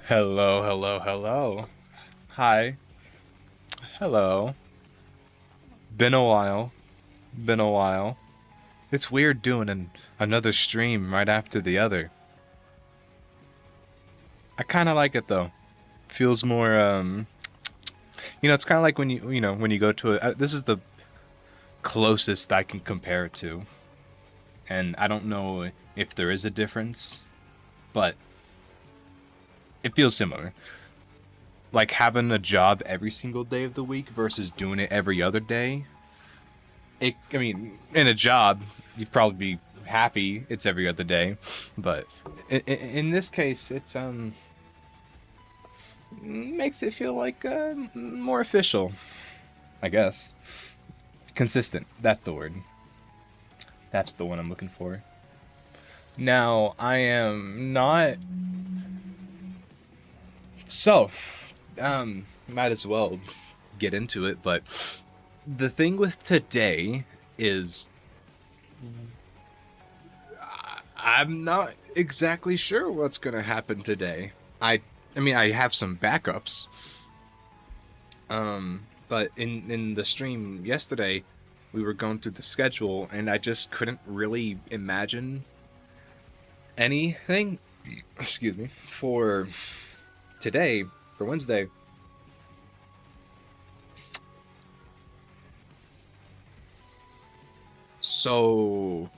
Hello, hello, hello. Hi. Hello. Been a while. Been a while. It's weird doing another stream right after the other. I kind of like it though. Feels more it's kind of like when when you go to this is the closest I can compare it to. And I don't know if there is a difference, but it feels similar. Like having a job every single day of the week versus doing it every other day. I mean, in a job, you'd probably be happy it's every other day, but in this case, it's makes it feel like more official, I guess. Consistent. That's the word. That's the one I'm looking for. Now, I am not. So, might as well get into it, but the thing with today is I'm not exactly sure what's going to happen today. I mean I have some backups. But in the stream yesterday, we were going through the schedule and I just couldn't really imagine anything, excuse me, for today, for Wednesday. So,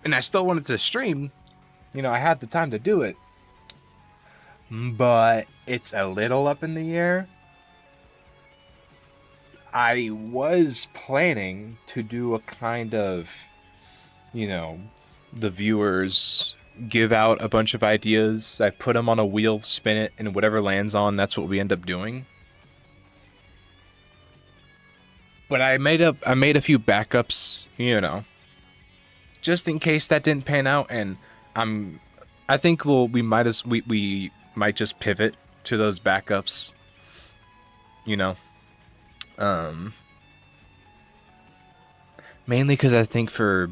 and I still wanted to stream. I had the time to do it. But it's a little up in the air. I was planning to do a kind of, the viewers give out a bunch of ideas. I put them on a wheel, spin it, and whatever lands on, that's what we end up doing. But I made a few backups, just in case that didn't pan out, and I think we might just pivot to those backups, mainly because I think for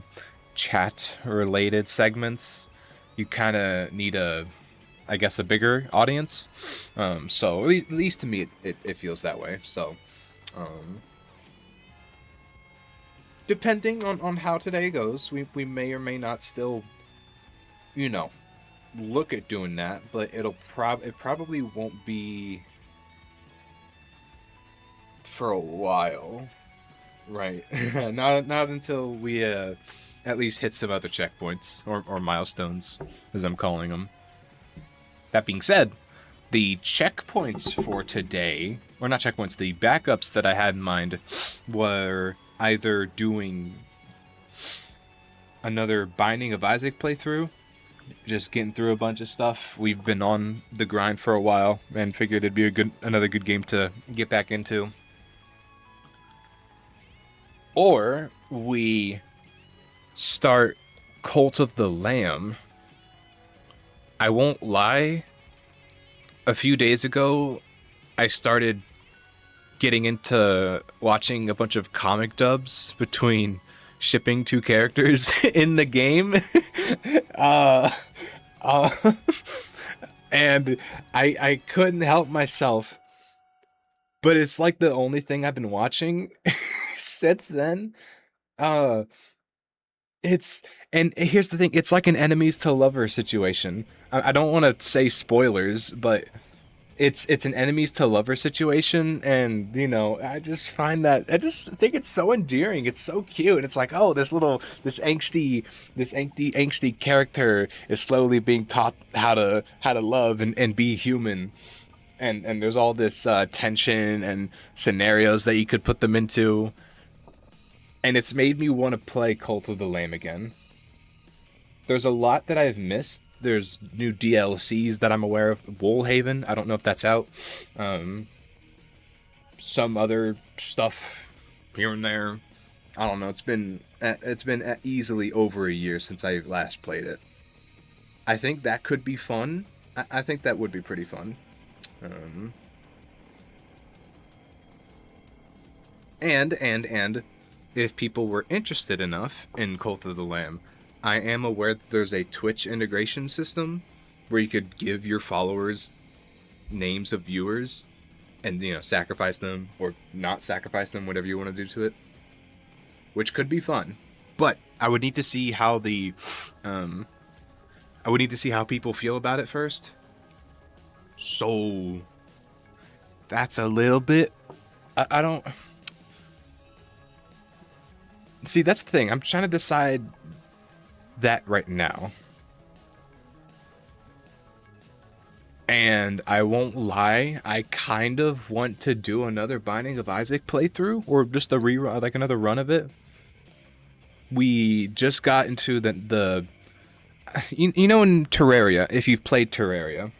chat related segments, you kind of need I guess a bigger audience. So at least to me, it feels that way. So, depending on how today goes, we may or may not still, look at doing that, but it probably won't be for a while, right? not until we at least hit some other checkpoints or milestones, as I'm calling them. That being said, the checkpoints for today, or not checkpoints, the backups that I had in mind were either doing another Binding of Isaac playthrough, just getting through a bunch of stuff. We've been on the grind for a while and figured it'd be another good game to get back into. Or we start Cult of the Lamb. I won't lie, a few days ago, I started getting into watching a bunch of comic dubs between shipping two characters in the game. uh, uh, and I couldn't help myself. But it's like the only thing I've been watching since then. Uh, it's and here's the thing: it's like an enemies to lovers situation. I don't want to say spoilers, but it's an enemies to lover situation, and I just think it's so endearing. It's so cute. It's like, oh, this angsty character is slowly being taught how to love and be human, and there's all this tension and scenarios that you could put them into, and it's made me want to play Cult of the Lamb again. There's a lot that I've missed. There's new DLCs that I'm aware of. Woolhaven, I don't know if that's out. Some other stuff here and there. I don't know. It's been easily over a year since I last played it. I think that could be fun. I think that would be pretty fun. And if people were interested enough in Cult of the Lamb, I am aware that there's a Twitch integration system where you could give your followers names of viewers and, you know, sacrifice them or not sacrifice them, whatever you want to do to it, which could be fun. But I would need to see how the I would need to see how people feel about it first. So that's a little bit, I don't see, that's the thing. I'm trying to decide that right now. And I won't lie, I kind of want to do another Binding of Isaac playthrough, or just a rerun, like another run of it. We just got into the you know, in Terraria, if you've played Terraria,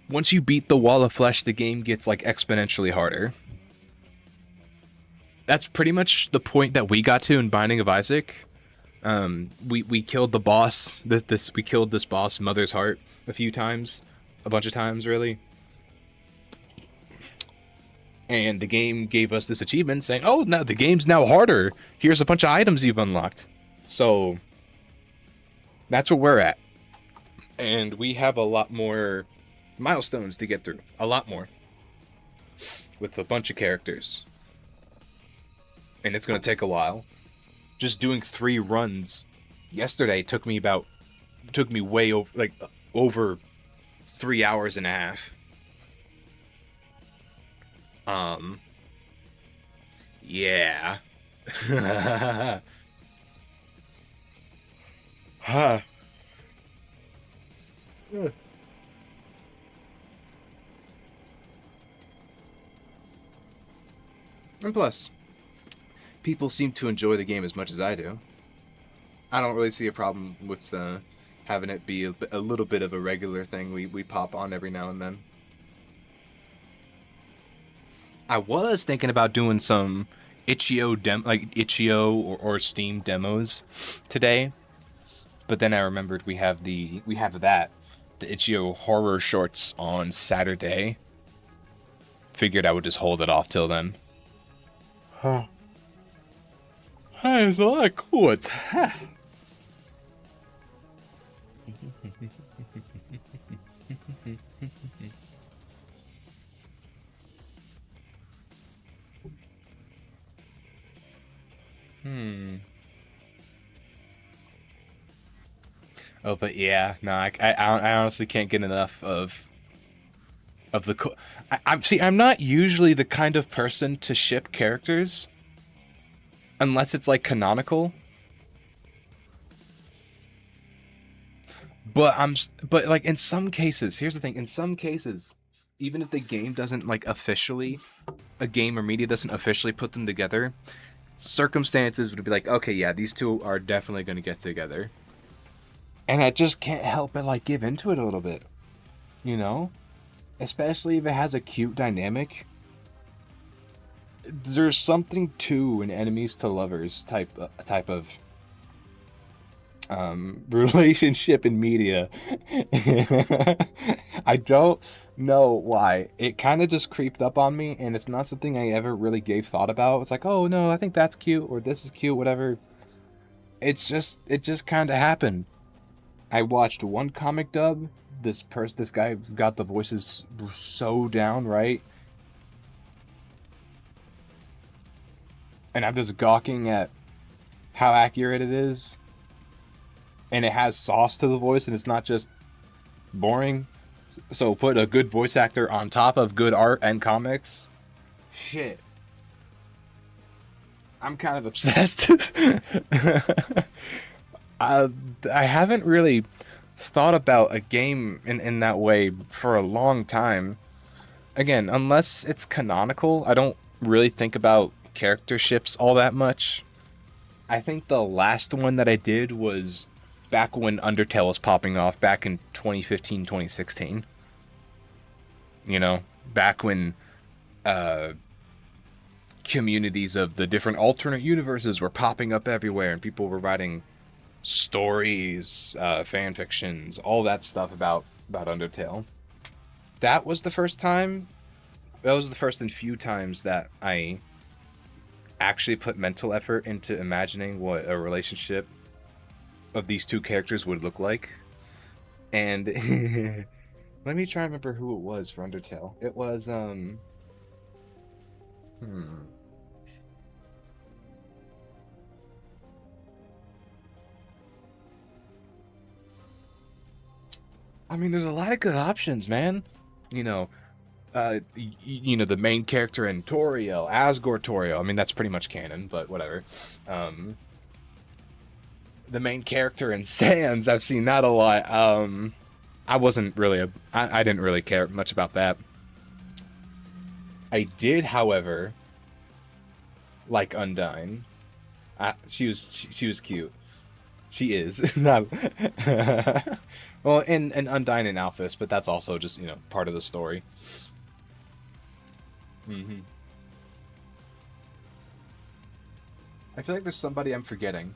once you beat the Wall of Flesh, the game gets like exponentially harder. That's pretty much the point that we got to in Binding of Isaac. We killed the boss. We killed this boss, Mother's Heart, a few times, a bunch of times, really. And the game gave us this achievement saying, "Oh, now the game's now harder. Here's a bunch of items you've unlocked." So that's where we're at, and we have a lot more milestones to get through. A lot more, with a bunch of characters, and it's gonna take a while. Just doing 3 runs yesterday took me way over, like, over 3 hours and a half. Yeah. Huh. And plus, people seem to enjoy the game as much as I do. I don't really see a problem with having it be a little bit of a regular thing we pop on every now and then. I was thinking about doing some itch.io or Steam demos today, but then I remembered we have the itch.io horror shorts on Saturday. Figured I would just hold it off till then. Huh. Hey, it's a lot of cool. Oh, but yeah, no, I honestly can't get enough of the. I'm not usually the kind of person to ship characters, unless it's like canonical. But like in some cases, here's the thing: in some cases, even if the game doesn't like officially, a game or media doesn't officially put them together, circumstances would be like, okay, yeah, these two are definitely going to get together. And I just can't help but like give into it a little bit, you know? Especially if it has a cute dynamic. There's something to an enemies to lovers type of relationship in media. I don't know why. It kind of just creeped up on me, and it's not something I ever really gave thought about. It's like, oh no, I think that's cute, or this is cute, whatever. It just kind of happened. I watched one comic dub. This guy got the voices so down right, and I'm just gawking at how accurate it is. And it has sauce to the voice, and it's not just boring. So put a good voice actor on top of good art and comics. Shit. I'm kind of obsessed. I haven't really thought about a game in that way for a long time. Again, unless it's canonical, I don't really think about character ships all that much. I think the last one that I did was back when Undertale was popping off, back in 2015, 2016. You know, back when communities of the different alternate universes were popping up everywhere, and people were writing stories, fan fictions, all that stuff about Undertale. That was the first time. That was the first and few times that I actually put mental effort into imagining what a relationship of these two characters would look like. And let me try and remember who it was for Undertale. It was hmm. I mean, there's a lot of good options, man. You know, the main character in Toriel, Asgore Toriel. I mean, that's pretty much canon, but whatever. Um, the main character in Sans, I've seen that a lot. I wasn't really I didn't really care much about that. I did, however, like Undyne. She was cute. She is. Not- well, and Undyne and Alphys, but that's also just part of the story. Hmm. I feel like there's somebody I'm forgetting.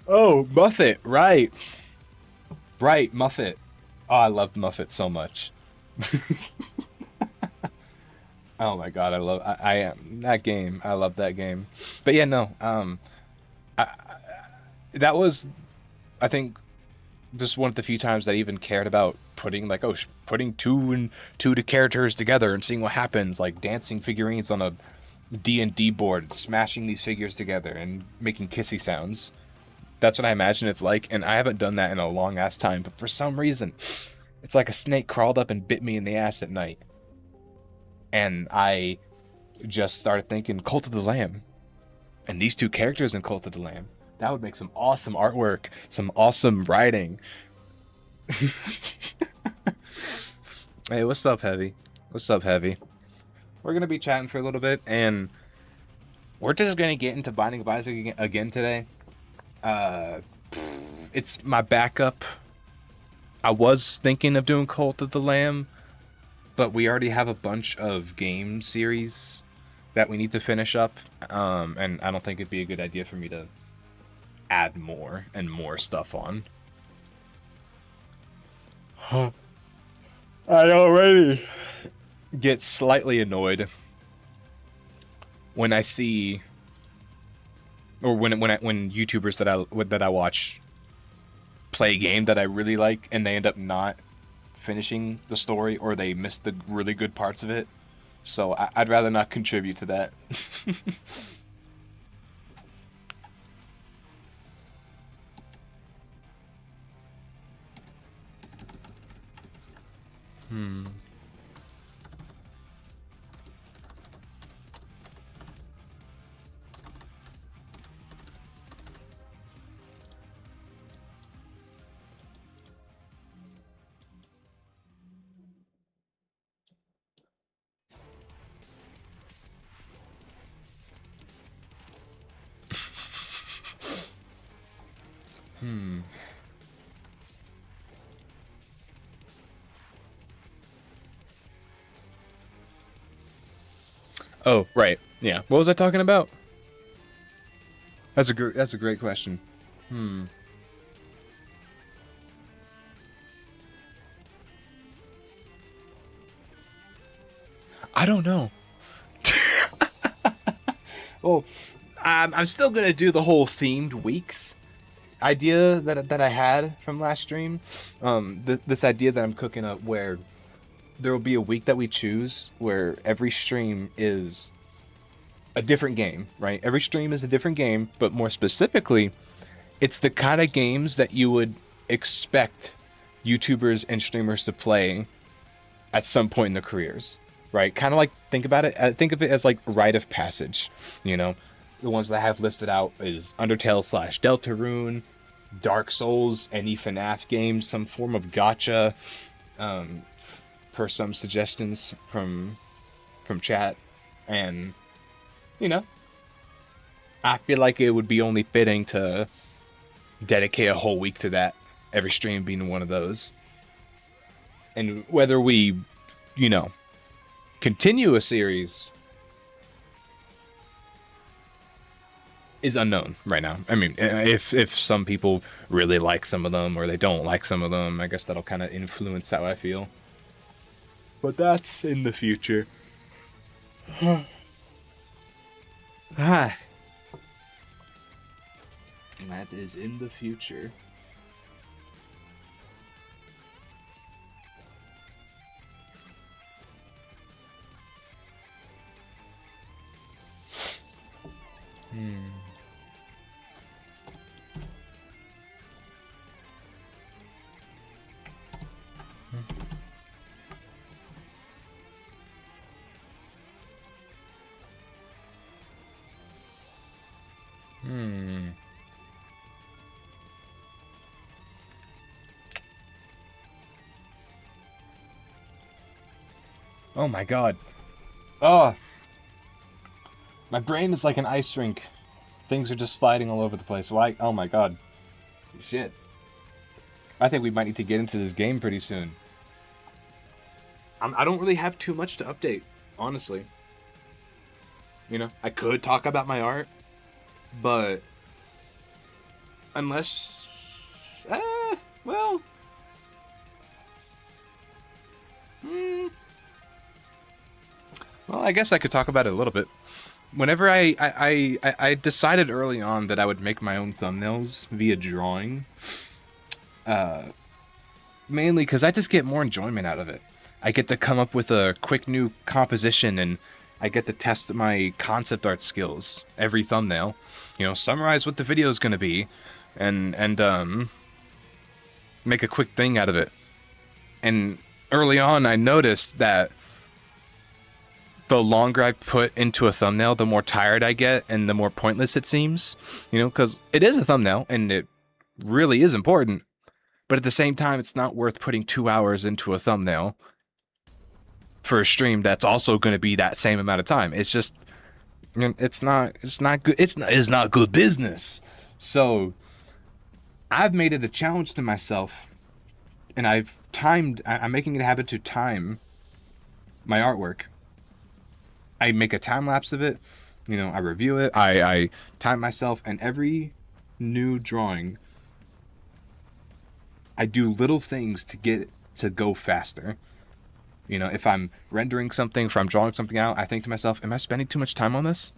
Oh, Muffet, right. Right, Muffet. Oh, I loved Muffet so much. Oh my god, I am that game. I love that game. But yeah, no. I, that was I think just one of the few times that I even cared about putting putting two characters together and seeing what happens, like dancing figurines on a D&D board, smashing these figures together and making kissy sounds. That's what I imagine it's like, and I haven't done that in a long ass time, but for some reason, it's like a snake crawled up and bit me in the ass at night. And I just started thinking Cult of the Lamb. And these two characters in Cult of the Lamb. That would make some awesome artwork, some awesome writing. Hey, what's up, Heavy? What's up, Heavy? We're gonna be chatting for a little bit, and we're just gonna get into Binding of Isaac again today. Uh, it's my backup. I was thinking of doing Cult of the Lamb, but we already have a bunch of game series that we need to finish up, and I don't think it'd be a good idea for me to add more and more stuff on. I already get slightly annoyed when I see, or when YouTubers that I watch play a game that I really like and they end up not finishing the story, or they miss the really good parts of it. So I'd rather not contribute to that. Hmm. Hmm. Oh, right. Yeah. What was I talking about? That's a great question. Hmm. I don't know. Well, I'm still gonna do the whole themed weeks idea that I had from last stream. This idea that I'm cooking up, where there will be a week that we choose, where every stream is a different game, right? Every stream is a different game, but more specifically, it's the kind of games that you would expect YouTubers and streamers to play at some point in their careers, right? Kind of like think about it. Think of it as like rite of passage. You know, the ones that I have listed out is Undertale / Deltarune, Dark Souls, any FNAF game, some form of gacha, um, per some suggestions from chat, and you know, I feel like it would be only fitting to dedicate a whole week to that. Every stream being one of those, and whether we, you know, continue a series is unknown right now. I mean, if some people really like some of them or they don't like some of them, I guess that'll kind of influence how I feel. But that's in the future. Ah, that is in the future. Oh my god. Oh, my brain is like an ice rink. Things are just sliding all over the place. Why? Oh my god. Shit. I think we might need to get into this game pretty soon. I don't really have too much to update, honestly. You know, I could talk about my art, but unless, well, well, I guess I could talk about it a little bit. Whenever I decided early on that I would make my own thumbnails via drawing, mainly because I just get more enjoyment out of it. I get to come up with a quick new composition, and I get to test my concept art skills every thumbnail. You know, summarize what the video is going to be, and make a quick thing out of it. And early on, I noticed that the longer I put into a thumbnail, the more tired I get, and the more pointless it seems. You know, because it is a thumbnail, and it really is important. But at the same time, it's not worth putting 2 hours into a thumbnail for a stream that's also going to be that same amount of time. It's just, it's not good. It's not good business. So I've made it a challenge to myself, and I'm making it a habit to time my artwork. I make a time lapse of it. You know, I review it. I time myself, and every new drawing, I do little things to get it to go faster. You know, if I'm rendering something, if I'm drawing something out, I think to myself, am I spending too much time on this?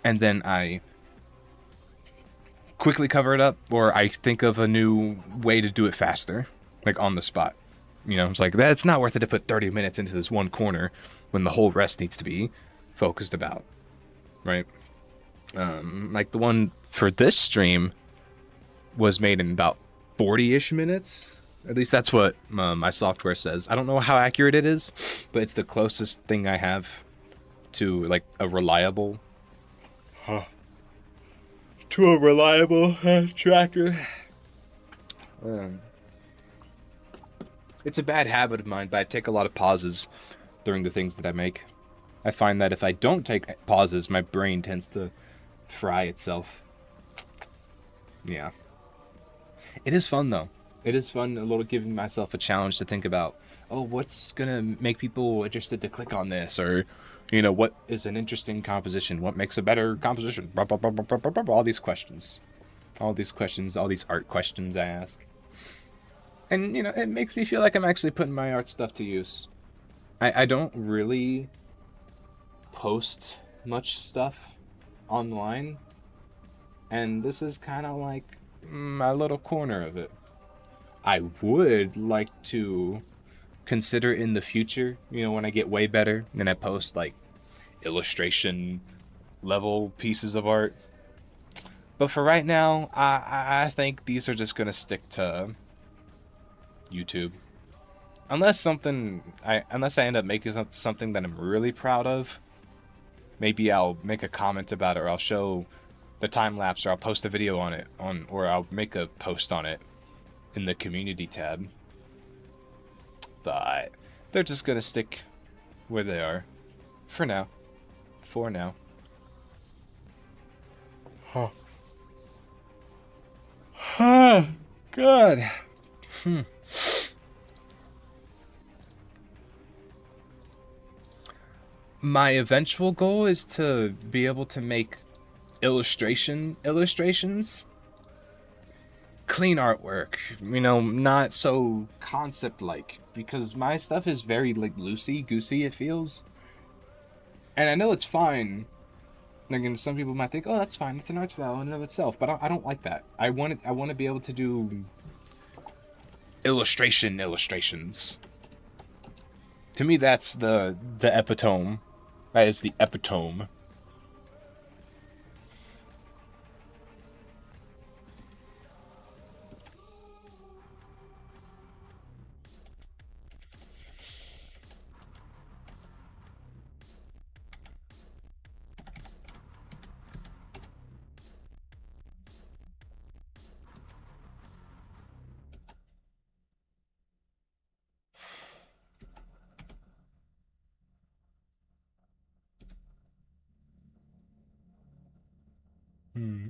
And then I quickly cover it up, or I think of a new way to do it faster, like on the spot. You know, it's like, that's not worth it to put 30 minutes into this one corner when the whole rest needs to be focused about, right? Like the one for this stream was made in about 40-ish minutes. At least that's what my software says. I don't know how accurate it is, but it's the closest thing I have to like a reliable tracker. It's a bad habit of mine, but I take a lot of pauses during the things that I make. I find that if I don't take pauses, my brain tends to fry itself. Yeah. It is fun, though. It is fun, a little giving myself a challenge to think about, oh, what's gonna make people interested to click on this? Or, you know, what is an interesting composition? What makes a better composition? All these questions. All these art questions I ask. And, you know, it makes me feel like I'm actually putting my art stuff to use. I don't really post much stuff online, and this is kind of like my little corner of it. I would like to consider in the future, you know, when I get way better and I post like illustration level pieces of art. But for right now, I think these are just gonna stick to YouTube. Unless I end up making something that I'm really proud of, maybe I'll make a comment about it, or I'll show the time lapse, or I'll post a video on it, or I'll make a post on it in the community tab. But they're just gonna stick where they are for now. Huh. God. My eventual goal is to be able to make illustrations. Clean artwork, you know, not so concept-like, because my stuff is very, like, loosey-goosey, it feels. And I know it's fine. Like, and some people might think, oh, that's fine, it's an art style in and of itself, but I don't like that. I want to be able to do illustrations. To me, that's the epitome. That is the epitome.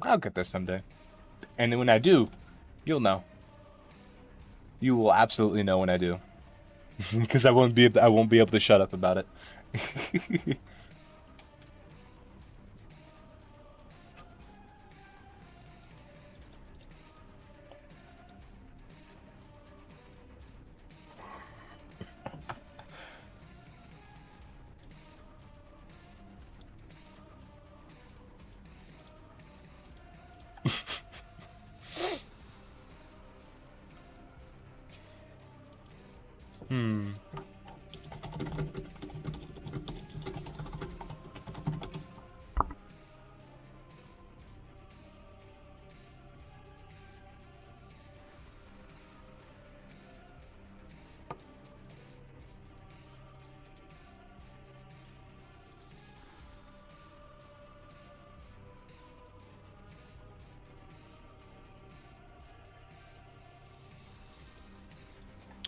I'll get there someday. And when I do, you'll know. You will absolutely know when I do. Because I won't be able to shut up about it.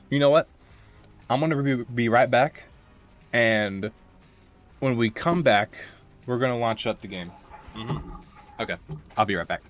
You know what? I'm gonna be right back, and when we come back, we're gonna launch up the game. Okay, I'll be right back.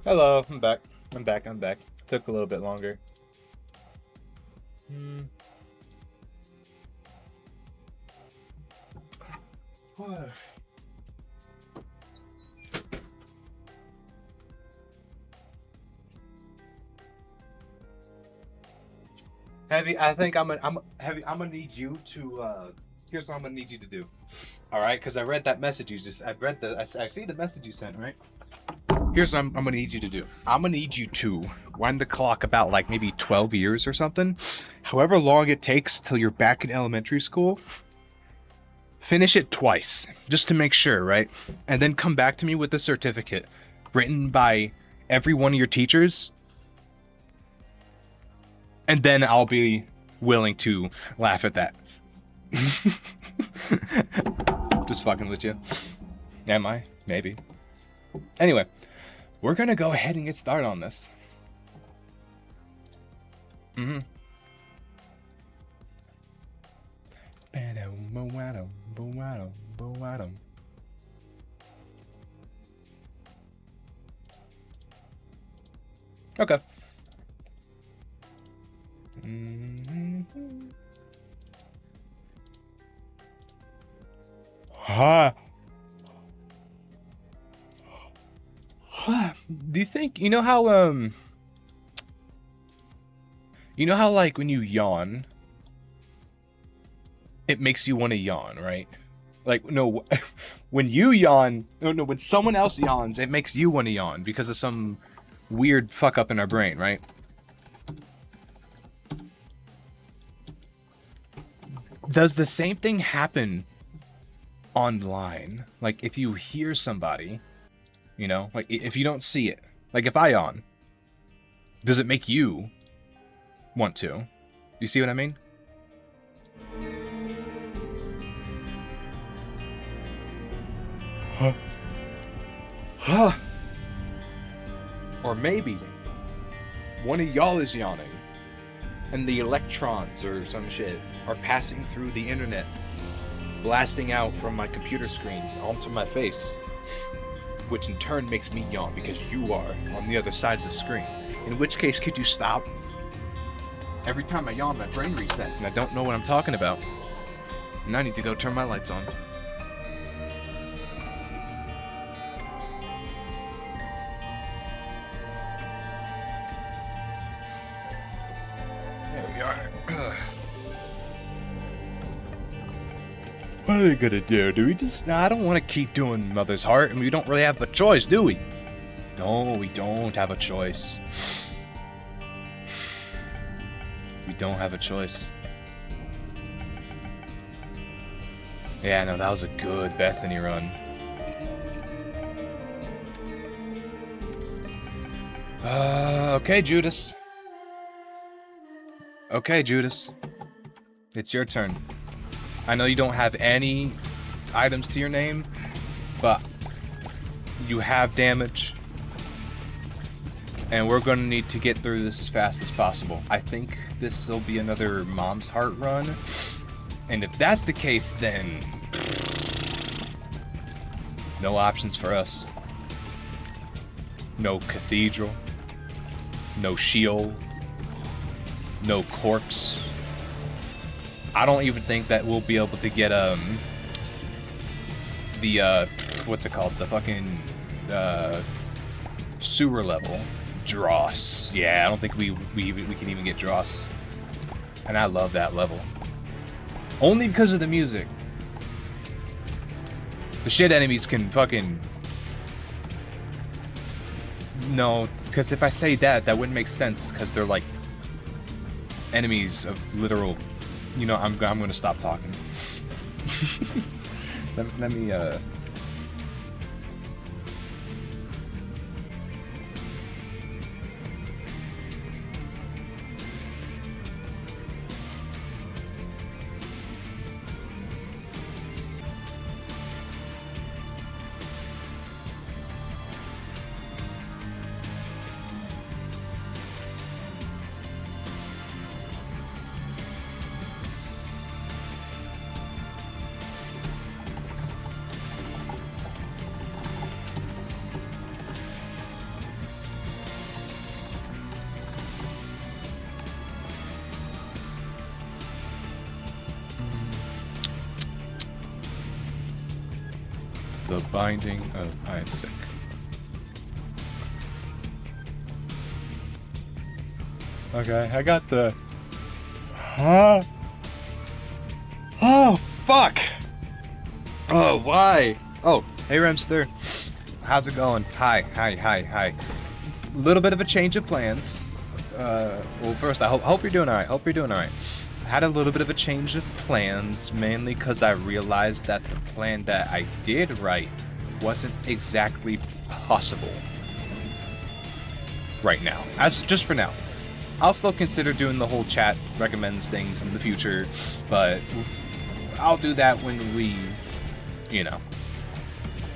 Hello, I'm back. I'm back. Took a little bit longer. Heavy, I think I'm gonna need you to here's what I'm gonna need you to do. All right, because I read that message you just I see the message you sent, right? Here's what I'm gonna need you to do. I'm gonna need you to wind the clock about like maybe 12 years or something. However long it takes till you're back in elementary school. Finish it twice, just to make sure, right? And then come back to me with a certificate written by every one of your teachers. And then I'll be willing to laugh at that. Just fucking with you. Am I? Maybe. Anyway, we're gonna go ahead and get started on this. Okay. Do you think you know how like when you yawn it makes you want to yawn, right? Like no when you yawn, no when someone else yawns it makes you want to yawn because of some weird fuck up in our brain, right? Does the same thing happen online? Like if you hear somebody, you know, like if you don't see it, like if I yawn, does it make you want to? You see what I mean? Or maybe one of y'all is yawning and the electrons or some shit are passing through the internet, blasting out from my computer screen onto my face, which in turn makes me yawn because you are on the other side of the screen. In which case, could you stop? Every time I yawn, my brain resets and I don't know what I'm talking about. And I need to go turn my lights on. There we are. What are they gonna do? Do we just... Nah, I don't want to keep doing Mother's Heart, and we don't really have a choice, do we? No, we don't have a choice. We don't have a choice. Yeah, no, that was a good Bethany run. Okay, Judas. Okay, Judas. It's your turn. I know you don't have any items to your name, but you have damage. And we're gonna need to get through this as fast as possible. I think this will be another Mom's Heart run. And if that's the case, then no options for us. No cathedral. No Sheol. No corpse. I don't even think that we'll be able to get the what's it called? The fucking sewer level. Dross. Yeah, I don't think we can even get Dross. And I love that level. Only because of the music. The shit enemies can fucking... No, because if I say that, that wouldn't make sense, because they're like enemies of literal... You know, I'm gonna stop talking. let me the Binding of Isaac. Okay, I got the... Huh? Oh, fuck! Oh, why? Oh, hey Remster. How's it going? Hi. Little bit of a change of plans. Well, first, I hope you're doing alright. I had a little bit of a change of plans, mainly because I realized that the plan that I did write wasn't exactly possible right now. Just for now. I'll still consider doing the whole chat recommends things in the future, but I'll do that when we, you know,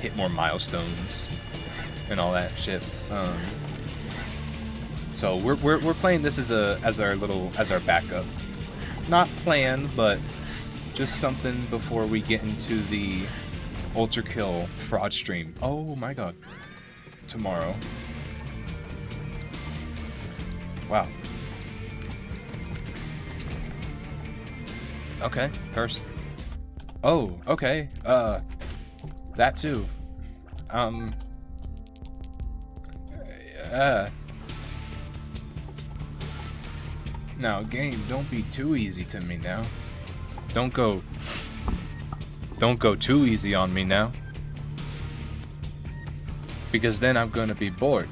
hit more milestones and all that shit. So we're playing this as our backup. Not plan, but just something before we get into the Ultra Kill fraud stream. Oh my god. Tomorrow. Wow. Okay, first. Oh, okay. That too. Now, game, don't be too easy to me now. Don't go too easy on me now. Because then I'm gonna be bored.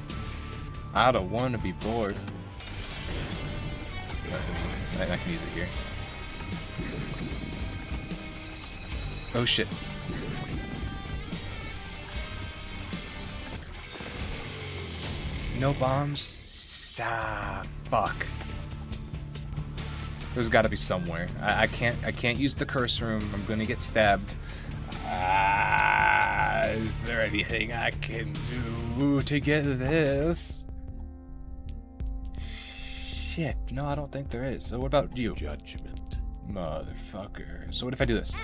I don't want to be bored. I can use it here. Oh shit. No bombs? Ah, fuck. There's got to be somewhere. I can't use the curse room. I'm gonna get stabbed. Is there anything I can do to get this? Shit. No, I don't think there is. So what about you? Judgment. Motherfucker. So what if I do this?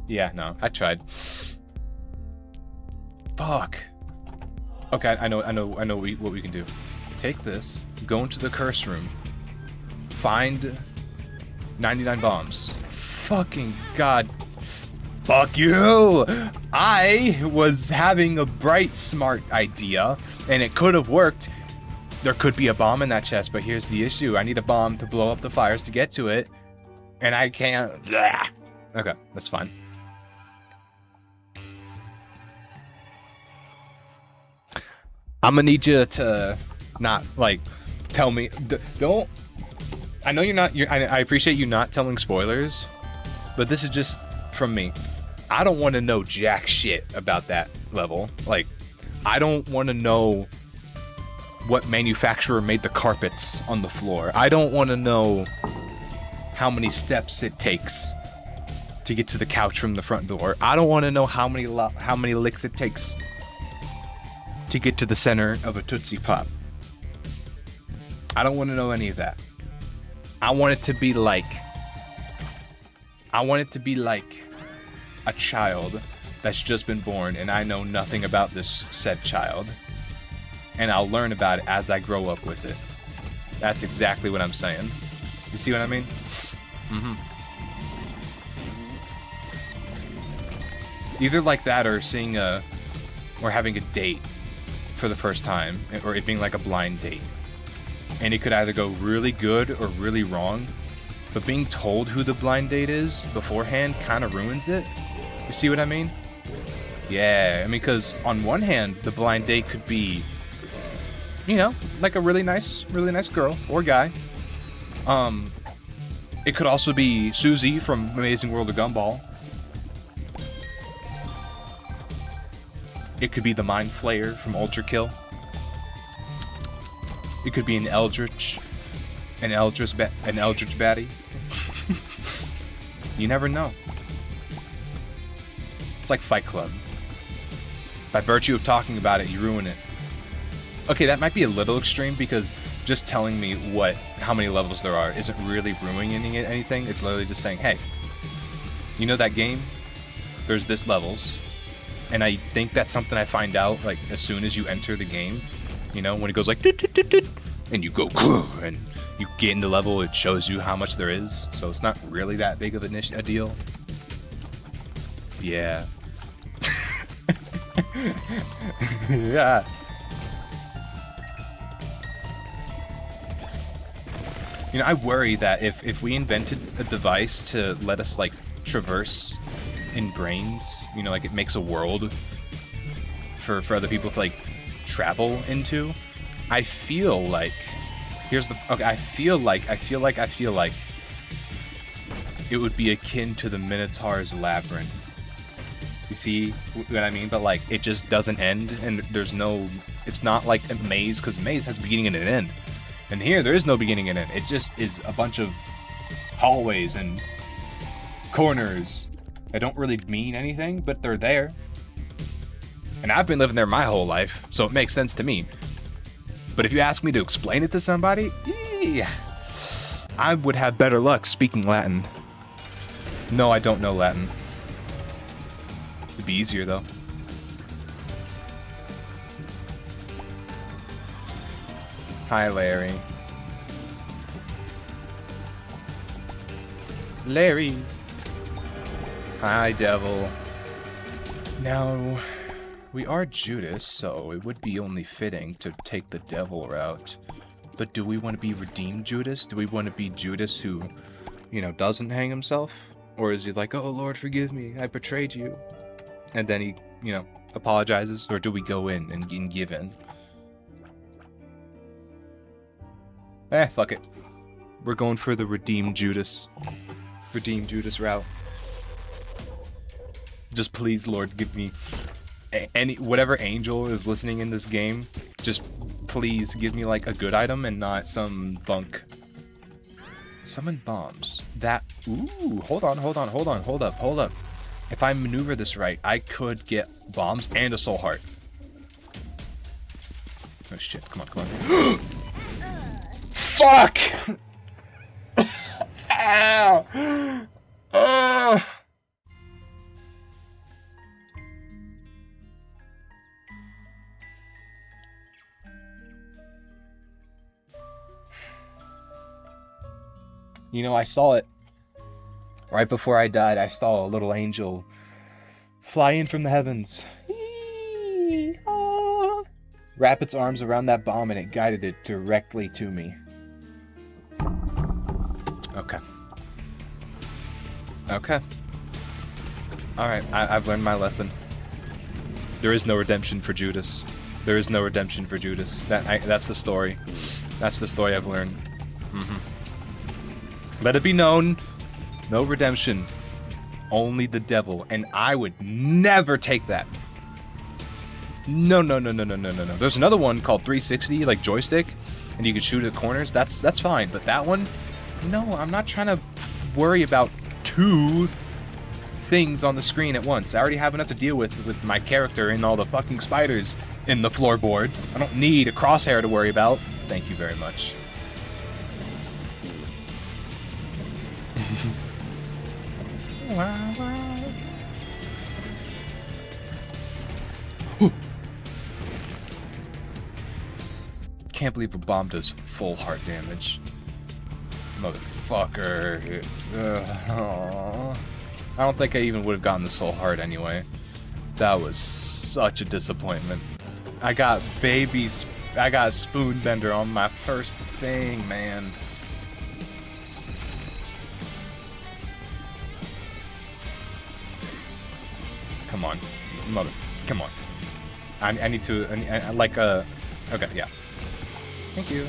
Yeah, no, I tried. Fuck. Okay, I know what we can do. Take this, go into the curse room, find 99 bombs. Fucking god. Fuck you! I was having a bright, smart idea, and it could have worked. There could be a bomb in that chest, but here's the issue. I need a bomb to blow up the fires to get to it, and I can't. Okay, that's fine. I'm gonna need you to not, like, tell me. Don't. I know you're not. I appreciate you not telling spoilers, but this is just from me. I don't want to know jack shit about that level. Like, I don't want to know what manufacturer made the carpets on the floor. I don't want to know how many steps it takes to get to the couch from the front door. I don't want to know how many licks it takes to get to the center of a Tootsie Pop. I don't want to know any of that. I want it to be like a child that's just been born, and I know nothing about this said child, and I'll learn about it as I grow up with it. That's exactly what I'm saying. You see what I mean? Either like that, or or having a date for the first time, or it being like a blind date. And it could either go really good or really wrong, but being told who the blind date is beforehand kind of ruins it. You see what I mean? Yeah, I mean, because on one hand, the blind date could be, you know, like a really nice girl or guy. It could also be Susie from Amazing World of Gumball. It could be the Mind Flayer from Ultra Kill. It could be an Eldritch baddie. You never know. It's like Fight Club. By virtue of talking about it, you ruin it. Okay, that might be a little extreme, because just telling me how many levels there are isn't really ruining anything. It's literally just saying, hey, you know that game? There's this levels. And I think that's something I find out, like, as soon as you enter the game. You know, when it goes like, and you go, and you get into level, it shows you how much there is. So it's not really that big of a deal. Yeah. Yeah. You know, I worry that if we invented a device to let us, like, traverse in brains, you know, like it makes a world for other people to, like, travel into, I feel like... Okay, I feel like it would be akin to the Minotaur's Labyrinth. You see what I mean? But, like, it just doesn't end, and there's no... It's not like a maze, because maze has a beginning and an end. And here, there is no beginning and end. It just is a bunch of hallways and corners that don't really mean anything, but they're there. And I've been living there my whole life, so it makes sense to me. But if you ask me to explain it to somebody, yeah, I would have better luck speaking Latin. No, I don't know Latin. It'd be easier, though. Hi, Larry. Larry. Hi, devil. Now, we are Judas, so it would be only fitting to take the devil route. But do we want to be redeemed Judas? Do we want to be Judas who, you know, doesn't hang himself? Or is he like, oh, Lord, forgive me, I betrayed you? And then he, you know, apologizes? Or do we go in and give in? Fuck it. We're going for the redeemed Judas. Redeemed Judas route. Just please, Lord, give me whatever angel is listening in this game, just please give me, like, a good item and not some bunk. Summon bombs. That... Ooh, hold up. If I maneuver this right, I could get bombs and a soul heart. Oh shit, come on. Fuck! Ow! You know, I saw it. Right before I died, I saw a little angel fly in from the heavens. Wrap its arms around that bomb and it guided it directly to me. Okay. Alright, I've learned my lesson. There is no redemption for Judas. That's the story. That's the story I've learned. Let it be known, no redemption. Only the devil. And I would never take that. No. There's another one called 360, like joystick, and you can shoot at corners. That's fine. But that one, no, I'm not trying to worry about two things on the screen at once. I already have enough to deal with my character and all the fucking spiders in the floorboards. I don't need a crosshair to worry about. Thank you very much. Can't believe a bomb does full heart damage. Motherfucker. I don't think I even would have gotten the soul heart anyway. That was such a disappointment. I got Spoonbender on my first thing, man. Come on. Come on. I need to, okay, yeah. Thank you.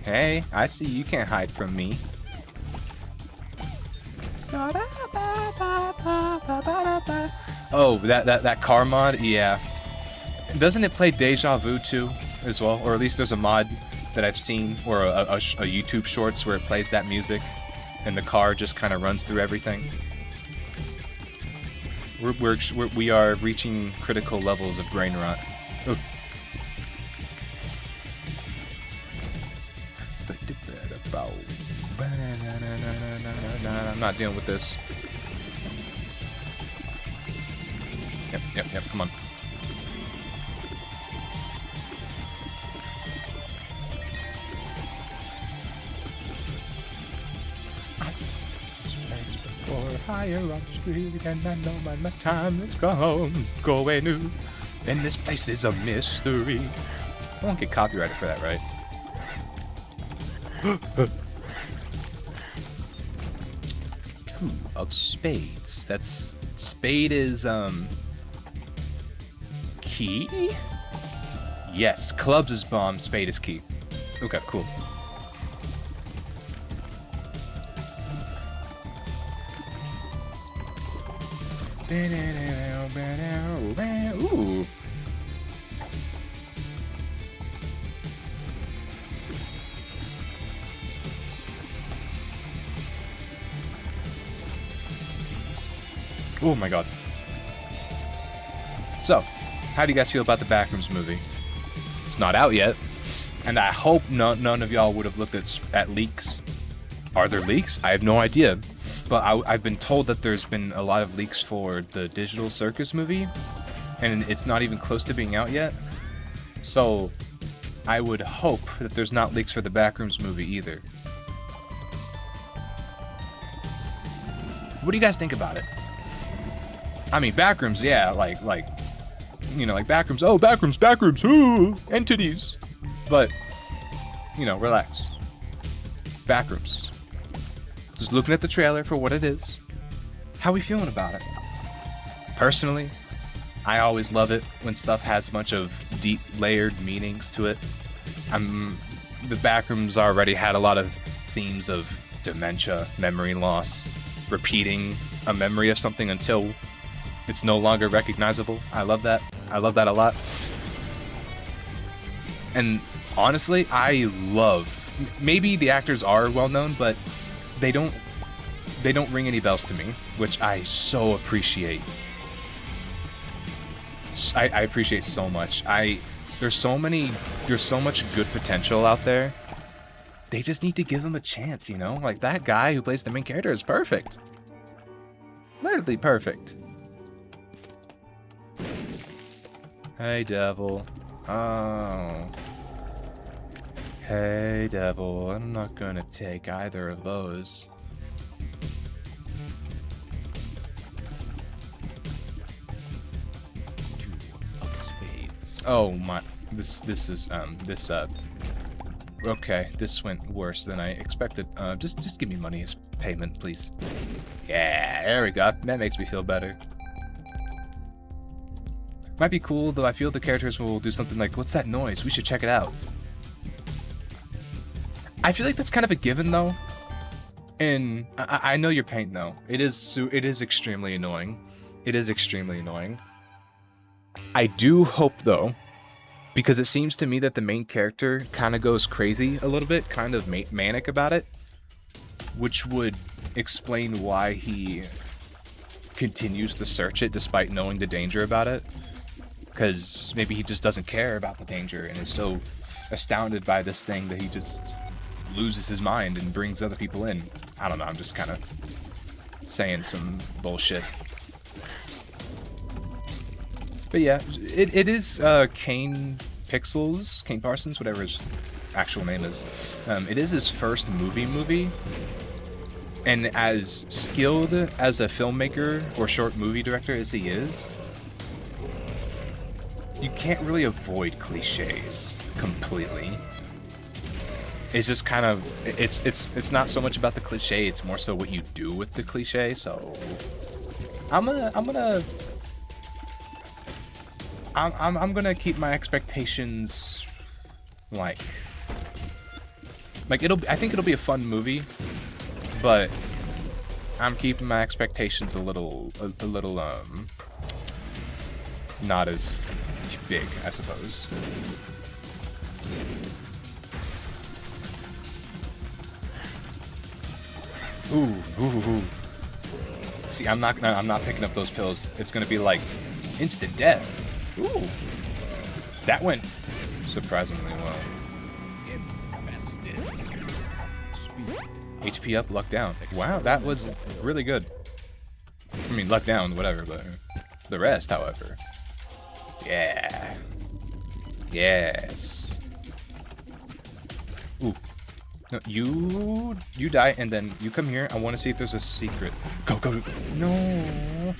Hey, I see you can't hide from me. Oh, that car mod? Yeah. Doesn't it play Deja Vu too, as well? Or at least there's a mod that I've seen, or a YouTube Shorts where it plays that music, and the car just kind of runs through everything. We are reaching critical levels of brain rot. Ooh. I'm not dealing with this. Yep, come on. Higher on the street, and I know my time is gone. Going new, and this place is a mystery. I won't get copyrighted for that, right? Two of spades. That's spade is key. Yes, clubs is bomb. Spade is key. Okay, cool. Ooh. Oh my god. So, how do you guys feel about the Backrooms movie? It's not out yet, and I hope none of y'all would have looked at leaks. Are there leaks? I have no idea. But I've been told that there's been a lot of leaks for the Digital Circus movie, and it's not even close to being out yet. So, I would hope that there's not leaks for the Backrooms movie either. What do you guys think about it? I mean, Backrooms, yeah, like, you know, like Backrooms. Oh, Backrooms, ooh, entities. But, you know, relax. Backrooms. Just looking at the trailer for what it is. How we feeling about it? Personally, I always love it when stuff has a bunch of deep layered meanings to it. The Backrooms already had a lot of themes of dementia, memory loss, repeating a memory of something until it's no longer recognizable. I love that. I love that a lot. And honestly, I love... Maybe the actors are well known, but they don't ring any bells to me, which I so appreciate. I appreciate so much. There's so much good potential out there. They just need to give them a chance, you know? Like, that guy who plays the main character is perfect. Literally perfect. Hey, devil. Oh. Hey, devil. I'm not gonna take either of those. Two of spades. Oh my. This is okay, this went worse than I expected. Just give me money as payment, please. Yeah, there we go. That makes me feel better. Might be cool, though I feel the characters will do something like, what's that noise? We should check it out. I feel like that's kind of a given, though. And I know your pain, though. It is extremely annoying. It is extremely annoying. I do hope, though, because it seems to me that the main character kind of goes crazy a little bit, kind of manic about it, which would explain why he continues to search it despite knowing the danger about it. Because maybe he just doesn't care about the danger and is so astounded by this thing that he just loses his mind and brings other people in. I don't know, I'm just kind of saying some bullshit. But yeah, it is Kane Parsons, whatever his actual name is. It is his first movie. And as skilled as a filmmaker or short movie director as he is, you can't really avoid cliches completely. It's just kind of it's not so much about the cliche, it's more so what you do with the cliche. So I'm gonna keep my expectations like I think it'll be a fun movie, but I'm keeping my expectations a little not as big, I suppose. Ooh. See, I'm not picking up those pills. It's gonna be like instant death. Ooh. That went surprisingly well. Infested. HP up, luck down. Wow, that was really good. I mean, luck down, whatever, but The rest, however. Yeah. Yes. Ooh. No, you die, and then you come here. I want to see if there's a secret. Go, go. No.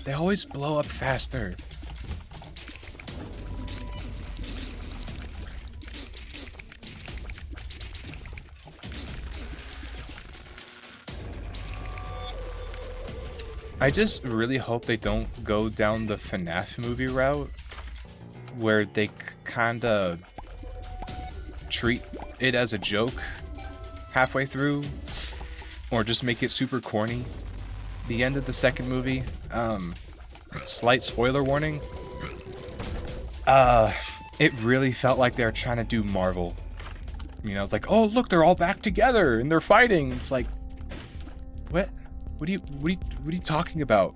They always blow up faster. I just really hope they don't go down the FNAF movie route where they kinda treat it as a joke halfway through, or just make it super corny. The end of the second movie, slight spoiler warning, it really felt like they were trying to do Marvel. You know, it's like, oh look, they're all back together and they're fighting. It's like, what? What are you talking about?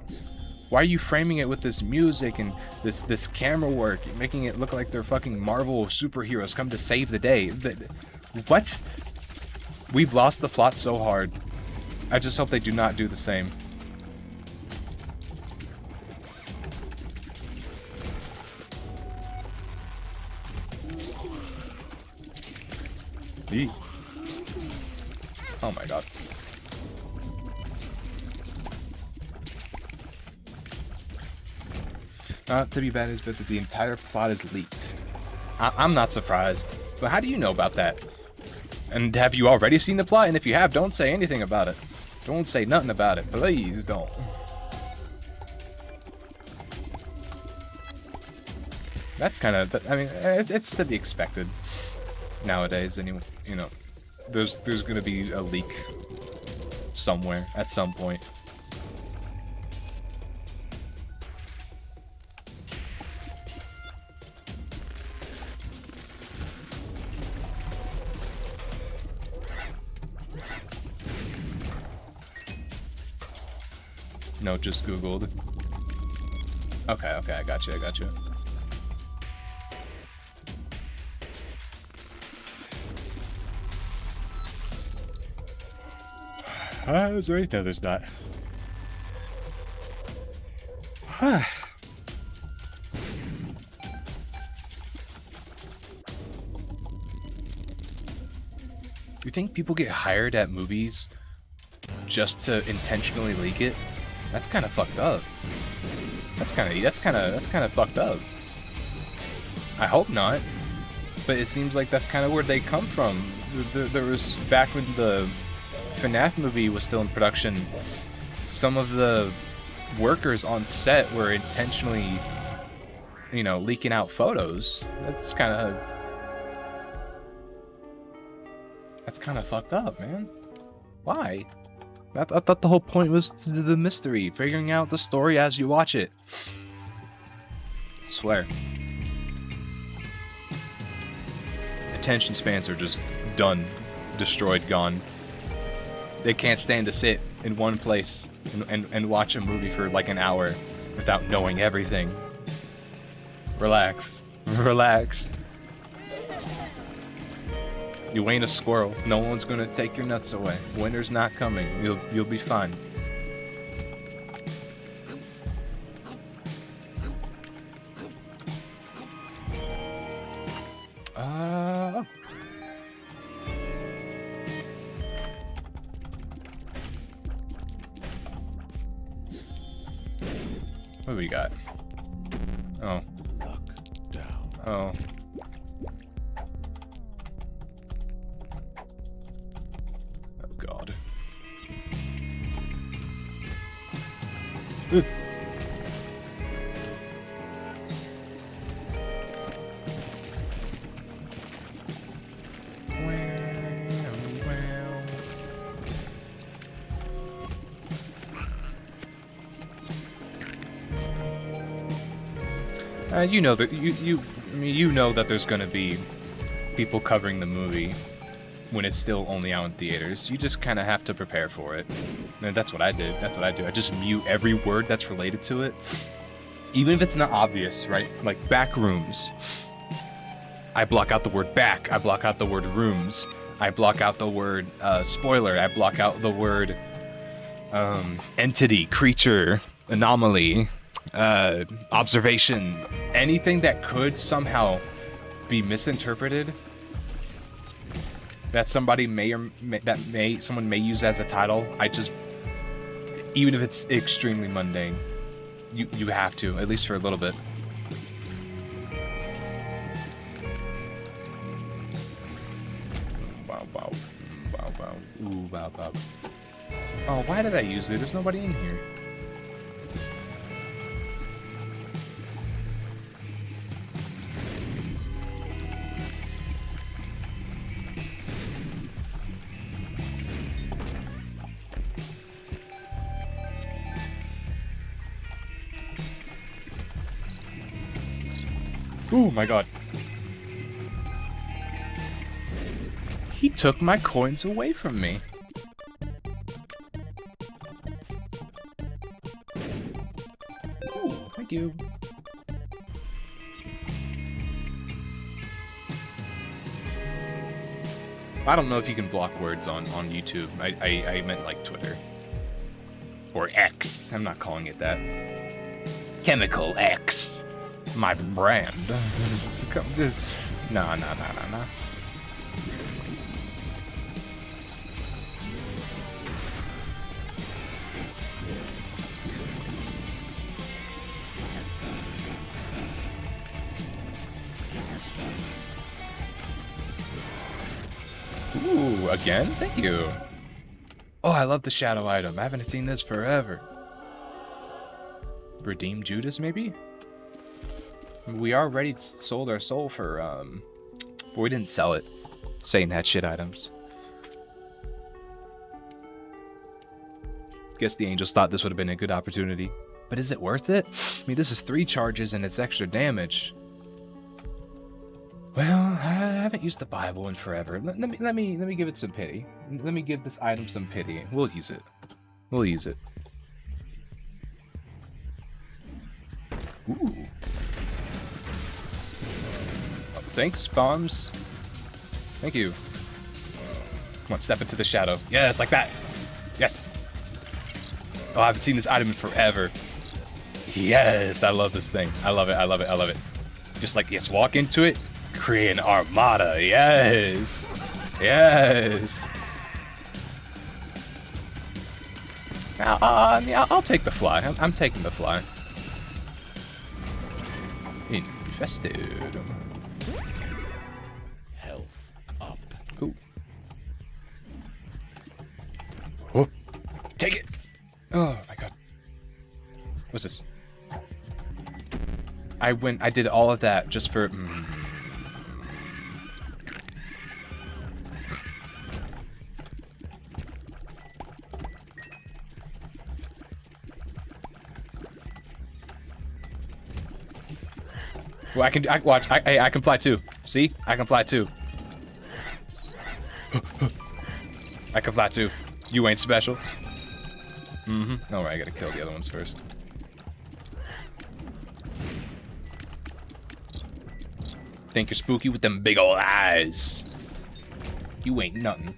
Why are you framing it with this music and this camera work, making it look like they're fucking Marvel superheroes come to save the day? What? We've lost the plot so hard. I just hope they do not do the same. Eee. Oh my god. Not to be bad as but that the entire plot is leaked. I'm not surprised. But how do you know about that? And have you already seen the plot? And if you have, don't say anything about it. Don't say nothing about it. Please don't. That's kind of, I mean, it's to be expected nowadays. Anyway, you know, there's gonna be a leak somewhere at some point. No, just Googled. Okay, okay, I got you, I got you. Is there any? No, there's not. You think people get hired at movies just to intentionally leak it? That's kind of fucked up. That's kind of fucked up. I hope not, but it seems like that's kind of where they come from. There was, back when the FNAF movie was still in production, some of the workers on set were intentionally, you know, leaking out photos. That's kind of fucked up, man. Why? I thought the whole point was the mystery, figuring out the story as you watch it. I swear. Attention spans are just done, destroyed, gone. They can't stand to sit in one place and watch a movie for like an hour without knowing everything. Relax. Relax. You ain't a squirrel. No one's gonna take your nuts away. Winter's not coming. You'll be fine. What do we got? Oh. Oh. God. You know that you know that there's gonna be people covering the movie when it's still only out in theaters. You just kind of have to prepare for it. And that's what I did. That's what I do. I just mute every word that's related to it, even if it's not obvious, right? Like back rooms. I block out the word back. I block out the word rooms. I block out the word spoiler. I block out the word entity, creature. anomaly, observation, anything that could somehow be misinterpreted, that somebody someone may use as a title. Even if it's extremely mundane, you have to, at least for a little bit. Wow, wow, wow, wow, ooh, wow, wow. Oh, why did I use it? There's nobody in here. Oh my god. He took my coins away from me. Ooh, thank you. I don't know if you can block words on YouTube. I meant like Twitter. Or X. I'm not calling it that. Chemical X. My brand. No. Ooh, again? Thank you. Oh, I love the shadow item. I haven't seen this forever. Redeem Judas, maybe? We already sold our soul for, but we didn't sell it. Satan had shit items. Guess the angels thought this would have been a good opportunity. But is it worth it? I mean, this is 3 charges and it's extra damage. Well, I haven't used the Bible in forever. Let me give it some pity. Let me give this item some pity. We'll use it. We'll use it. Ooh. Thanks, bombs. Thank you. Come on, step into the shadow. Yes, like that. Yes. Oh, I haven't seen this item in forever. Yes, I love this thing. I love it, I love it, I love it. Just like, yes, walk into it, create an armada. Yes. Yes. Now, I'll take the fly. I'm taking the fly. Infested. Health up. Ooh. Oh, take it. Oh my god. What's this? I did all of that just for. Well, I can fly too. See? I can fly too. I can fly too. You ain't special. Alright, I gotta kill the other ones first. Think you're spooky with them big old eyes. You ain't nothing.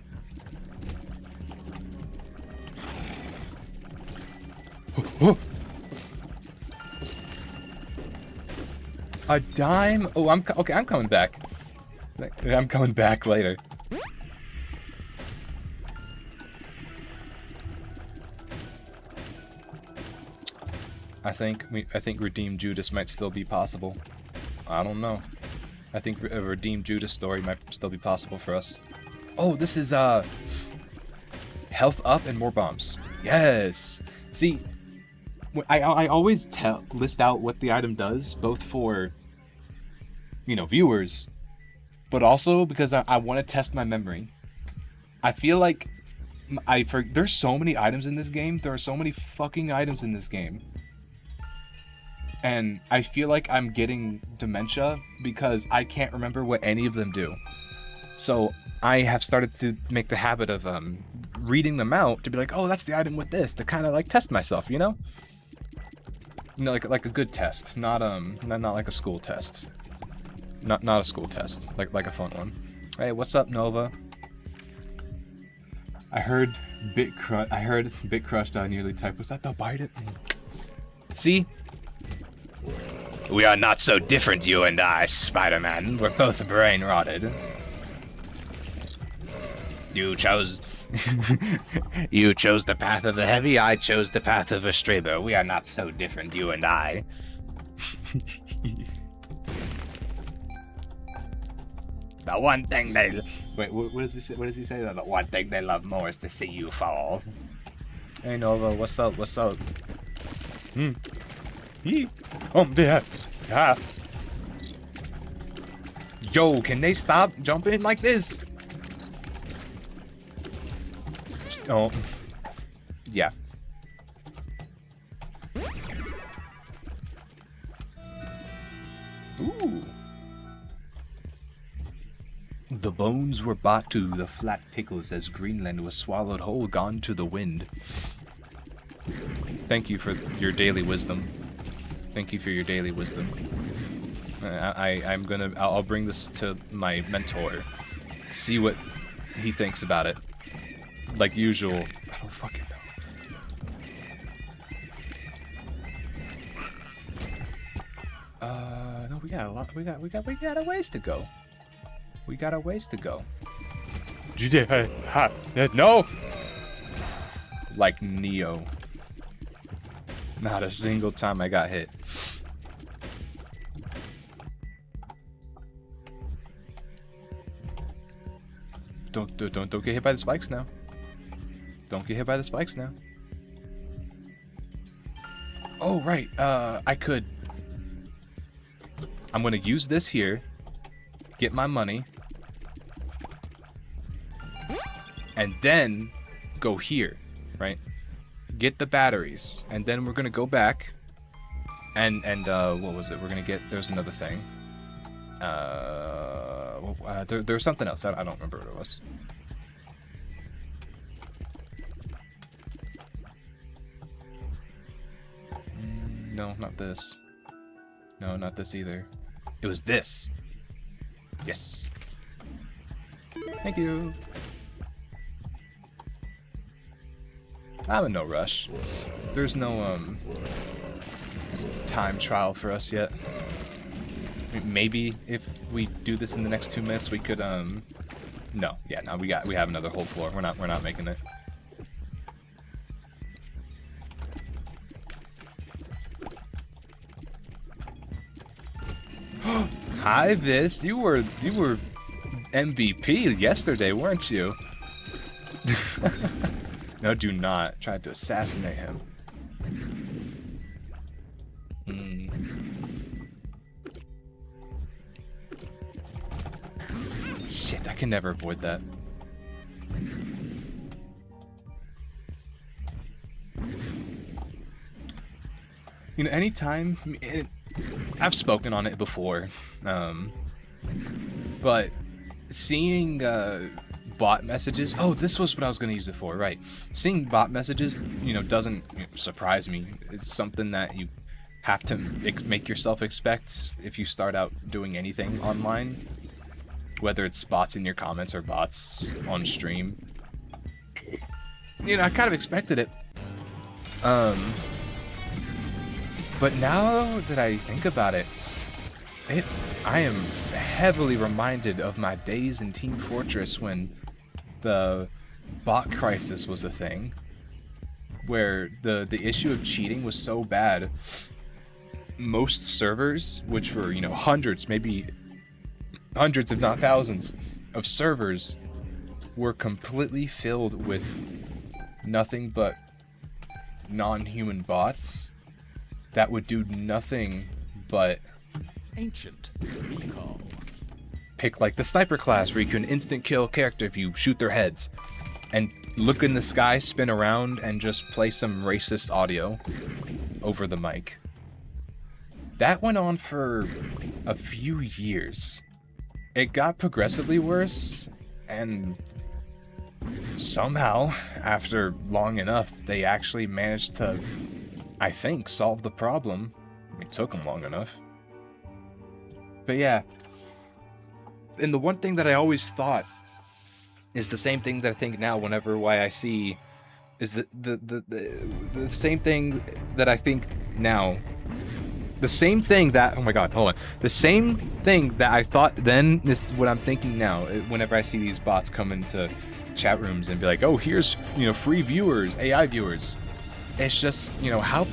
A dime? Oh, okay, I'm coming back. I'm coming back later. I think Redeem Judas might still be possible. I don't know. I think a Redeem Judas story might still be possible for us. Oh, this is health up and more bombs. Yes. See, I always list out what the item does, both for, you know, viewers, but also because I want to test my memory. I feel like there's so many items in this game. There are so many fucking items in this game. And I feel like I'm getting dementia because I can't remember what any of them do. So I have started to make the habit of reading them out to be like, oh, that's the item with this, to kind of like test myself, you know? You know, like a good test, not like a school test. Not a school test, like a fun one. Hey, what's up, Nova? I heard Bit Crush. I nearly typed. Was that the bite it? See? We are not so different, you and I, Spider-Man. We're both brain-rotted. You chose... you chose the path of the heavy, I chose the path of a strayber. We are not so different, you and I. The one thing they... Wait, what does he say? What does he say? The one thing they love more is to see you fall. Hey Nova, what's up? What's up? Yo, can they stop jumping like this? Oh, yeah. Ooh. The bones were brought to the flat pickles as Greenland was swallowed whole, gone to the wind. Thank you for your daily wisdom. Thank you for your daily wisdom. I'll bring this to my mentor. See what he thinks about it. Like usual. I don't fucking know. No, we got a lot. We got a ways to go. We got a ways to go. No! Like Neo. Not a single time I got hit. Don't get hit by the spikes now. Don't get hit by the spikes now. Oh, right. I could. I'm gonna use this here. Get my money. And then go here, right? Get the batteries. And then we're gonna go back. And what was it? We're gonna get, there's another thing. There's something else. I don't remember what it was. No, not this. No, not this either. It was this. Yes. Thank you. I'm in no rush. There's no time trial for us yet. Maybe if we do this in the next 2 minutes, we could no, yeah, no, we have another whole floor. We're not making it. Hi, Vis. You were MVP yesterday, weren't you? No, do not. Tried to assassinate him. Shit, I can never avoid that. You know, anytime... I've spoken on it before, but seeing bot messages... Oh, this was what I was going to use it for, right. Seeing bot messages, you know, doesn't surprise me. It's something that you have to make yourself expect if you start out doing anything online. Whether it's bots in your comments or bots on stream. You know, I kind of expected it. But now that I think about it, I am heavily reminded of my days in Team Fortress when the bot crisis was a thing. Where the issue of cheating was so bad, most servers, which were, you know, hundreds, maybe hundreds if not thousands of servers, were completely filled with nothing but non-human bots that would do nothing but pick like the sniper class where you can instant kill a character if you shoot their heads, and look in the sky, spin around, and just play some racist audio over the mic. That went on for a few years. It got progressively worse, and somehow, after long enough, they actually managed to, I think, solve the problem. It took them long enough. But yeah, and the one thing that I always thought is the same thing that I think now whenever I see is the same thing that I think now. The same thing that, oh my god, hold on. The same thing that I thought then is what I'm thinking now. Whenever I see these bots come into chat rooms and be like, oh, here's, you know, free viewers, AI viewers. It's just, you know, how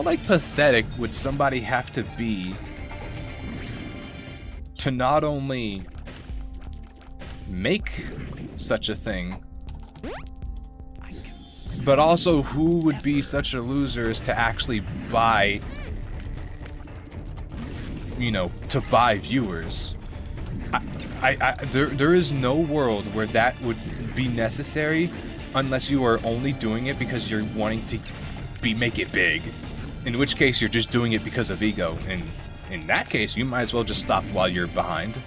like pathetic would somebody have to be to not only make such a thing, but also who would be such a loser as to actually buy, you know, to buy viewers. There is no world where that would be necessary unless you are only doing it because you're wanting to make it big. In which case you're just doing it because of ego. And in that case, you might as well just stop while you're behind.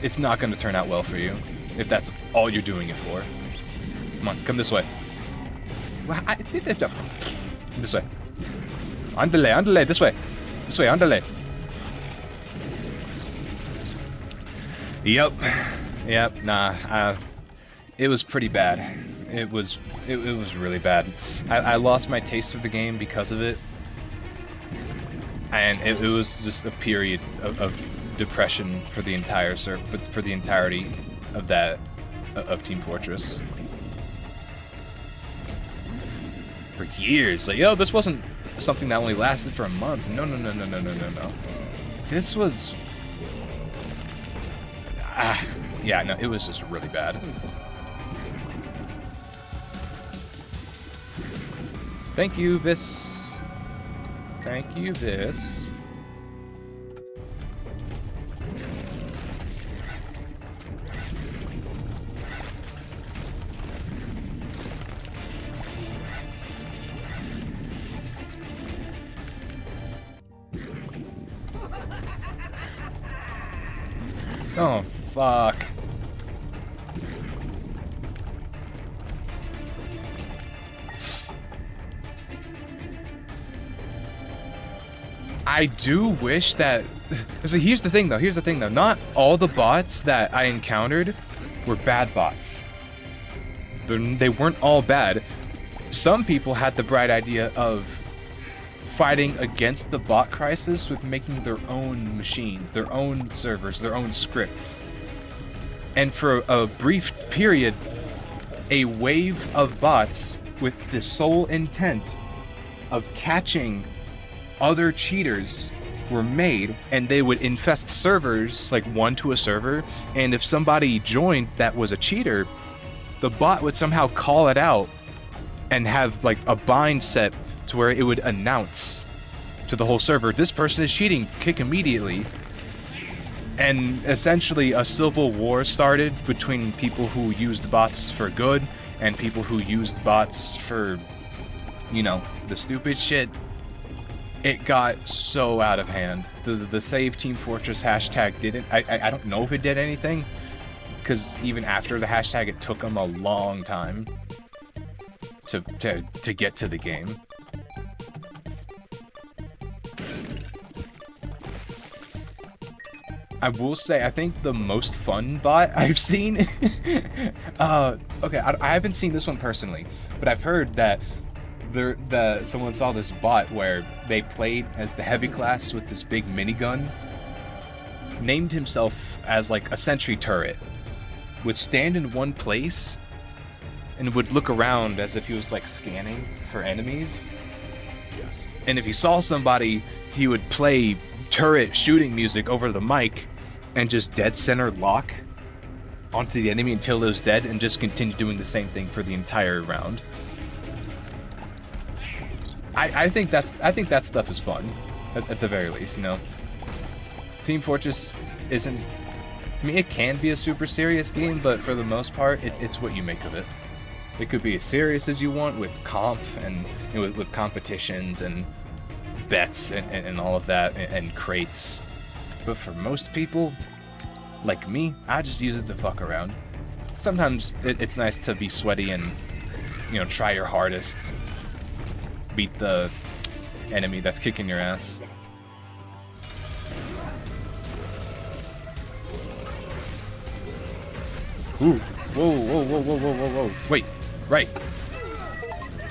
It's not going to turn out well for you if that's all you're doing it for. Come on, come this way. Well, I did that jump. This way. Andale, this way. This way, andale. Yep, nah, it was pretty bad. It was really bad. I lost my taste of the game because of it. And it was just a period of depression for the entire for the entirety of that, of Team Fortress. For years, like, yo, this wasn't something that only lasted for a month. No. This was... yeah, no, it was just really bad. Thank you, Vis. Thank you, Vis. Oh, fuck. I do wish that... So here's the thing though, not all the bots that I encountered were bad bots. They weren't all bad. Some people had the bright idea of fighting against the bot crisis with making their own machines, their own servers, their own scripts. And for a brief period, a wave of bots with the sole intent of catching other cheaters were made, and they would infest servers, like one to a server, and if somebody joined that was a cheater, the bot would somehow call it out and have like a bind set to where it would announce to the whole server, this person is cheating, kick immediately. And essentially a civil war started between people who used bots for good and people who used bots for, you know, the stupid shit. It got so out of hand. The Save Team Fortress hashtag didn't, I don't know if it did anything, because even after the hashtag, it took them a long time to get to the game. I will say, I think the most fun bot I've seen, okay, I haven't seen this one personally, but I've heard that someone saw this bot where they played as the heavy class with this big minigun, named himself as like a sentry turret, would stand in one place and would look around as if he was like scanning for enemies. And if he saw somebody, he would play turret shooting music over the mic and just dead center lock onto the enemy until it was dead and just continue doing the same thing for the entire round. I think that stuff is fun, at the very least, you know. Team Fortress isn't... I mean, it can be a super serious game, but for the most part, it's what you make of it. It could be as serious as you want with comp and, you know, with competitions and bets and all of that and crates. But for most people, like me, I just use it to fuck around. Sometimes it's nice to be sweaty and, you know, try your hardest. Beat the enemy that's kicking your ass. Ooh. Whoa. Wait. Right.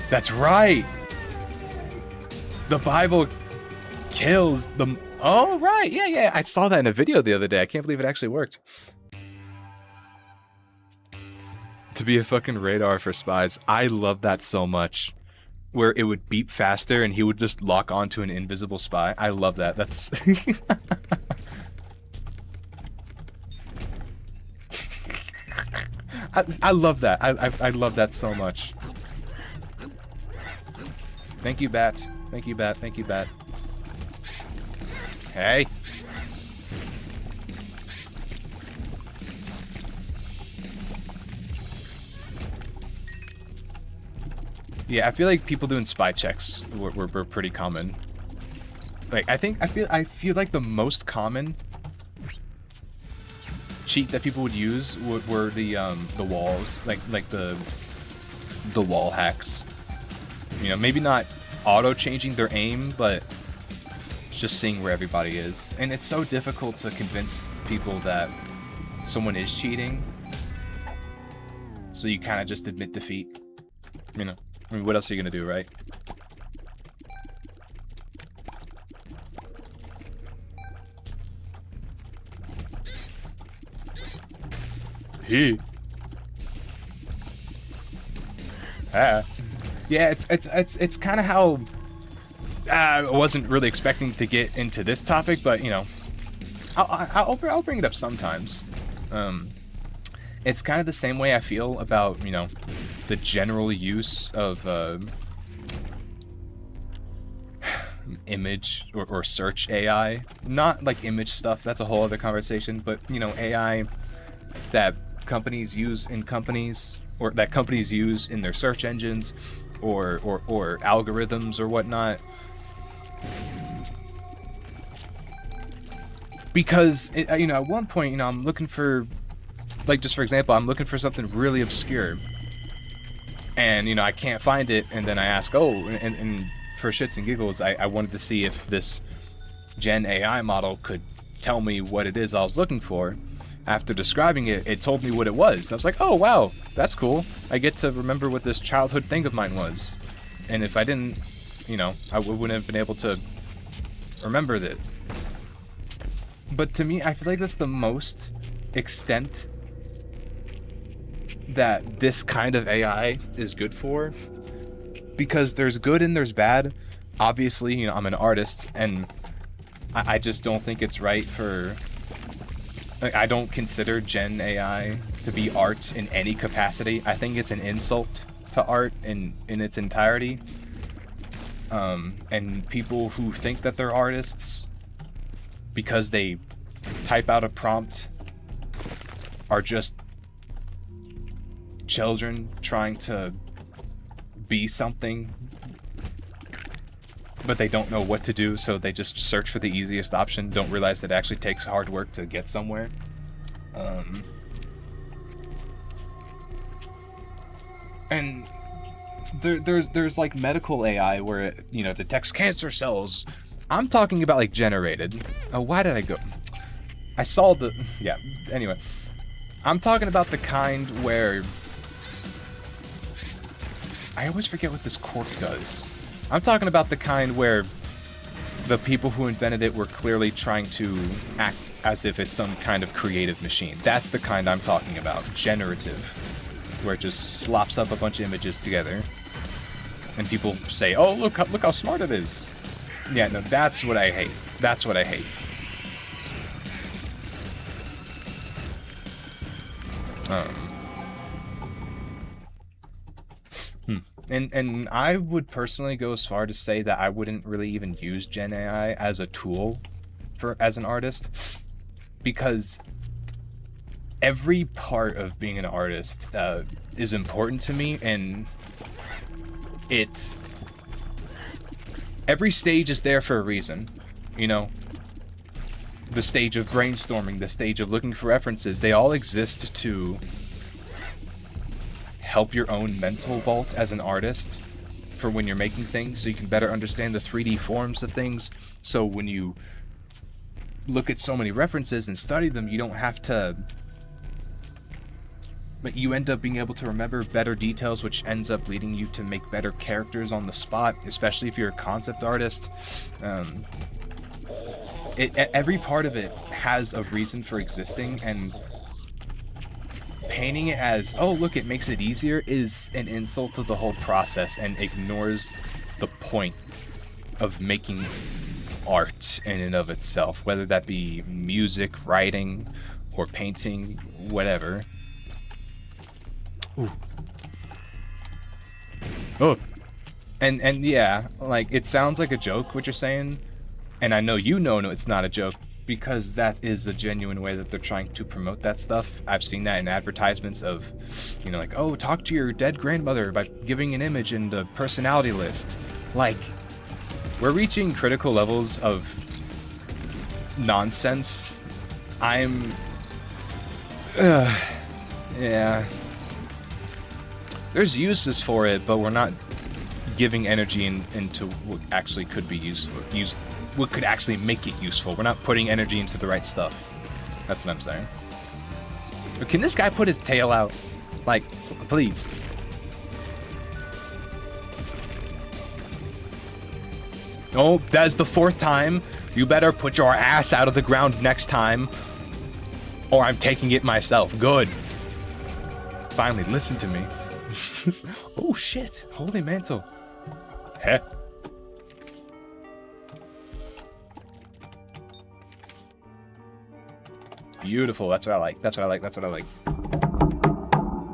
That's right. The Bible kills the... Oh, right. Yeah. I saw that in a video the other day. I can't believe it actually worked. To be a fucking radar for spies. I love that so much. Where it would beep faster and he would just lock onto an invisible spy. I love that. That's... I love that. I love that so much. Thank you, Bat. Thank you, Bat. Thank you, Bat. Hey. Yeah, I feel like people doing spy checks were pretty common. Like, I feel like the most common cheat that people would use were the walls, like the wall hacks. You know, maybe not auto changing their aim, but just seeing where everybody is. And it's so difficult to convince people that someone is cheating. So you kind of just admit defeat. You know, I mean, what else are you gonna do, right? He. Ah. Yeah, it's kind of how I wasn't really expecting to get into this topic, but you know, I'll bring it up sometimes. It's kind of the same way I feel about, you know, the general use of image or search AI. Not like image stuff, that's a whole other conversation, but you know, AI that companies use in companies, or that companies use in their search engines, or algorithms or whatnot. Because you know, at one point, you know, I'm looking for, like, just for example, I'm looking for something really obscure, and you know, I can't find it, and then I ask, oh, and for shits and giggles, I wanted to see if this Gen AI model could tell me what it is I was looking for. After describing it, it told me what it was. I was like, oh wow, that's cool. I get to remember what this childhood thing of mine was. And if I didn't, you know, I wouldn't have been able to remember that. But to me, I feel like that's the most extent that this kind of AI is good for. Because there's good and there's bad. Obviously, you know, I'm an artist, and I just don't think it's right for... Like, I don't consider Gen AI to be art in any capacity. I think it's an insult to art in its entirety. And people who think that they're artists because they type out a prompt are just children trying to be something, but they don't know what to do, so they just search for the easiest option, don't realize that it actually takes hard work to get somewhere. And there's like medical AI where it, you know, detects cancer cells. I'm talking about like generated. Oh, why did I go? I saw the... Yeah, anyway. I'm talking about the kind where... I always forget what this cork does. I'm talking about the kind where the people who invented it were clearly trying to act as if it's some kind of creative machine. That's the kind I'm talking about. Generative. Where it just slops up a bunch of images together. And people say, oh, look how smart it is. Yeah, no, that's what I hate. That's what I hate. And I would personally go as far to say that I wouldn't really even use Gen AI as a tool as an artist, because every part of being an artist is important to me, and every stage is there for a reason, you know? The stage of brainstorming, the stage of looking for references, they all exist to help your own mental vault as an artist for when you're making things, so you can better understand the 3D forms of things. So when you look at so many references and study them, you don't have to but you end up being able to remember better details, which ends up leading you to make better characters on the spot, especially if you're a concept artist. Every part of it has a reason for existing, and painting it as, oh look, it makes it easier, is an insult to the whole process and ignores the point of making art in and of itself, whether that be music, writing, or painting, whatever. Ooh. Oh. And yeah, like, it sounds like a joke what you're saying, and I know you know it's not a joke, because that is a genuine way that they're trying to promote that stuff. I've seen that in advertisements of, you know, like, oh, talk to your dead grandmother by giving an image in the personality list. Like, we're reaching critical levels of nonsense. Yeah. There's uses for it, but we're not giving energy into what actually could be useful. What could actually make it useful. We're not putting energy into the right stuff. That's what I'm saying. Can this guy put his tail out? Like, please. Oh, that is the 4th time. You better put your ass out of the ground next time, or I'm taking it myself. Good. Finally, listen to me. Oh shit, holy mantle. Heh. Beautiful, that's what I like, that's what I like, that's what I like.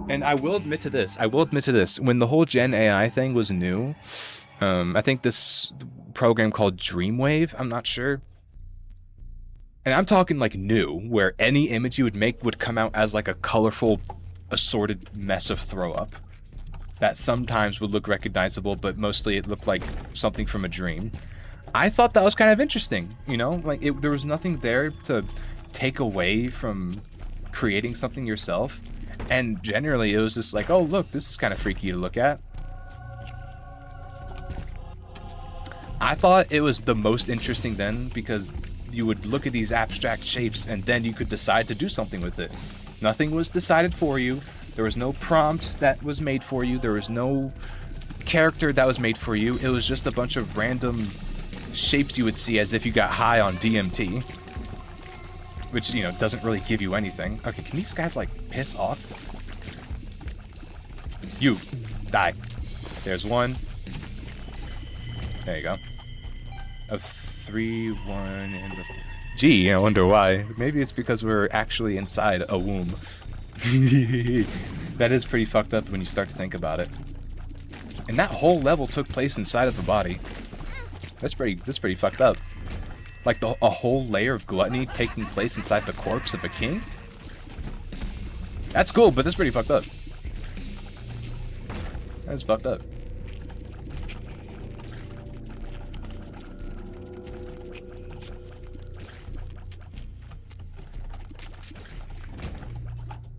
And I will admit to this, when the whole Gen AI thing was new, I think this program called Dreamwave, I'm not sure. And I'm talking like new, where any image you would make would come out as like a colorful, assorted mess of throw up. That sometimes would look recognizable, but mostly it looked like something from a dream. I thought that was kind of interesting, you know? Like, there was nothing there to take away from creating something yourself. And generally, it was just like, oh, look, this is kind of freaky to look at. I thought it was the most interesting then, because you would look at these abstract shapes and then you could decide to do something with it. Nothing was decided for you. There was no prompt that was made for you. There was no character that was made for you. It was just a bunch of random shapes you would see as if you got high on DMT. Which, you know, doesn't really give you anything. Okay, can these guys, like, piss off? You. Die. There's one. There you go. Of 3, 1, and... Gee, I wonder why. Maybe it's because we're actually inside a womb. That is pretty fucked up when you start to think about it. And that whole level took place inside of the body. That's pretty fucked up. Like a whole layer of gluttony taking place inside the corpse of a king? That's cool, but that's pretty fucked up. That's fucked up.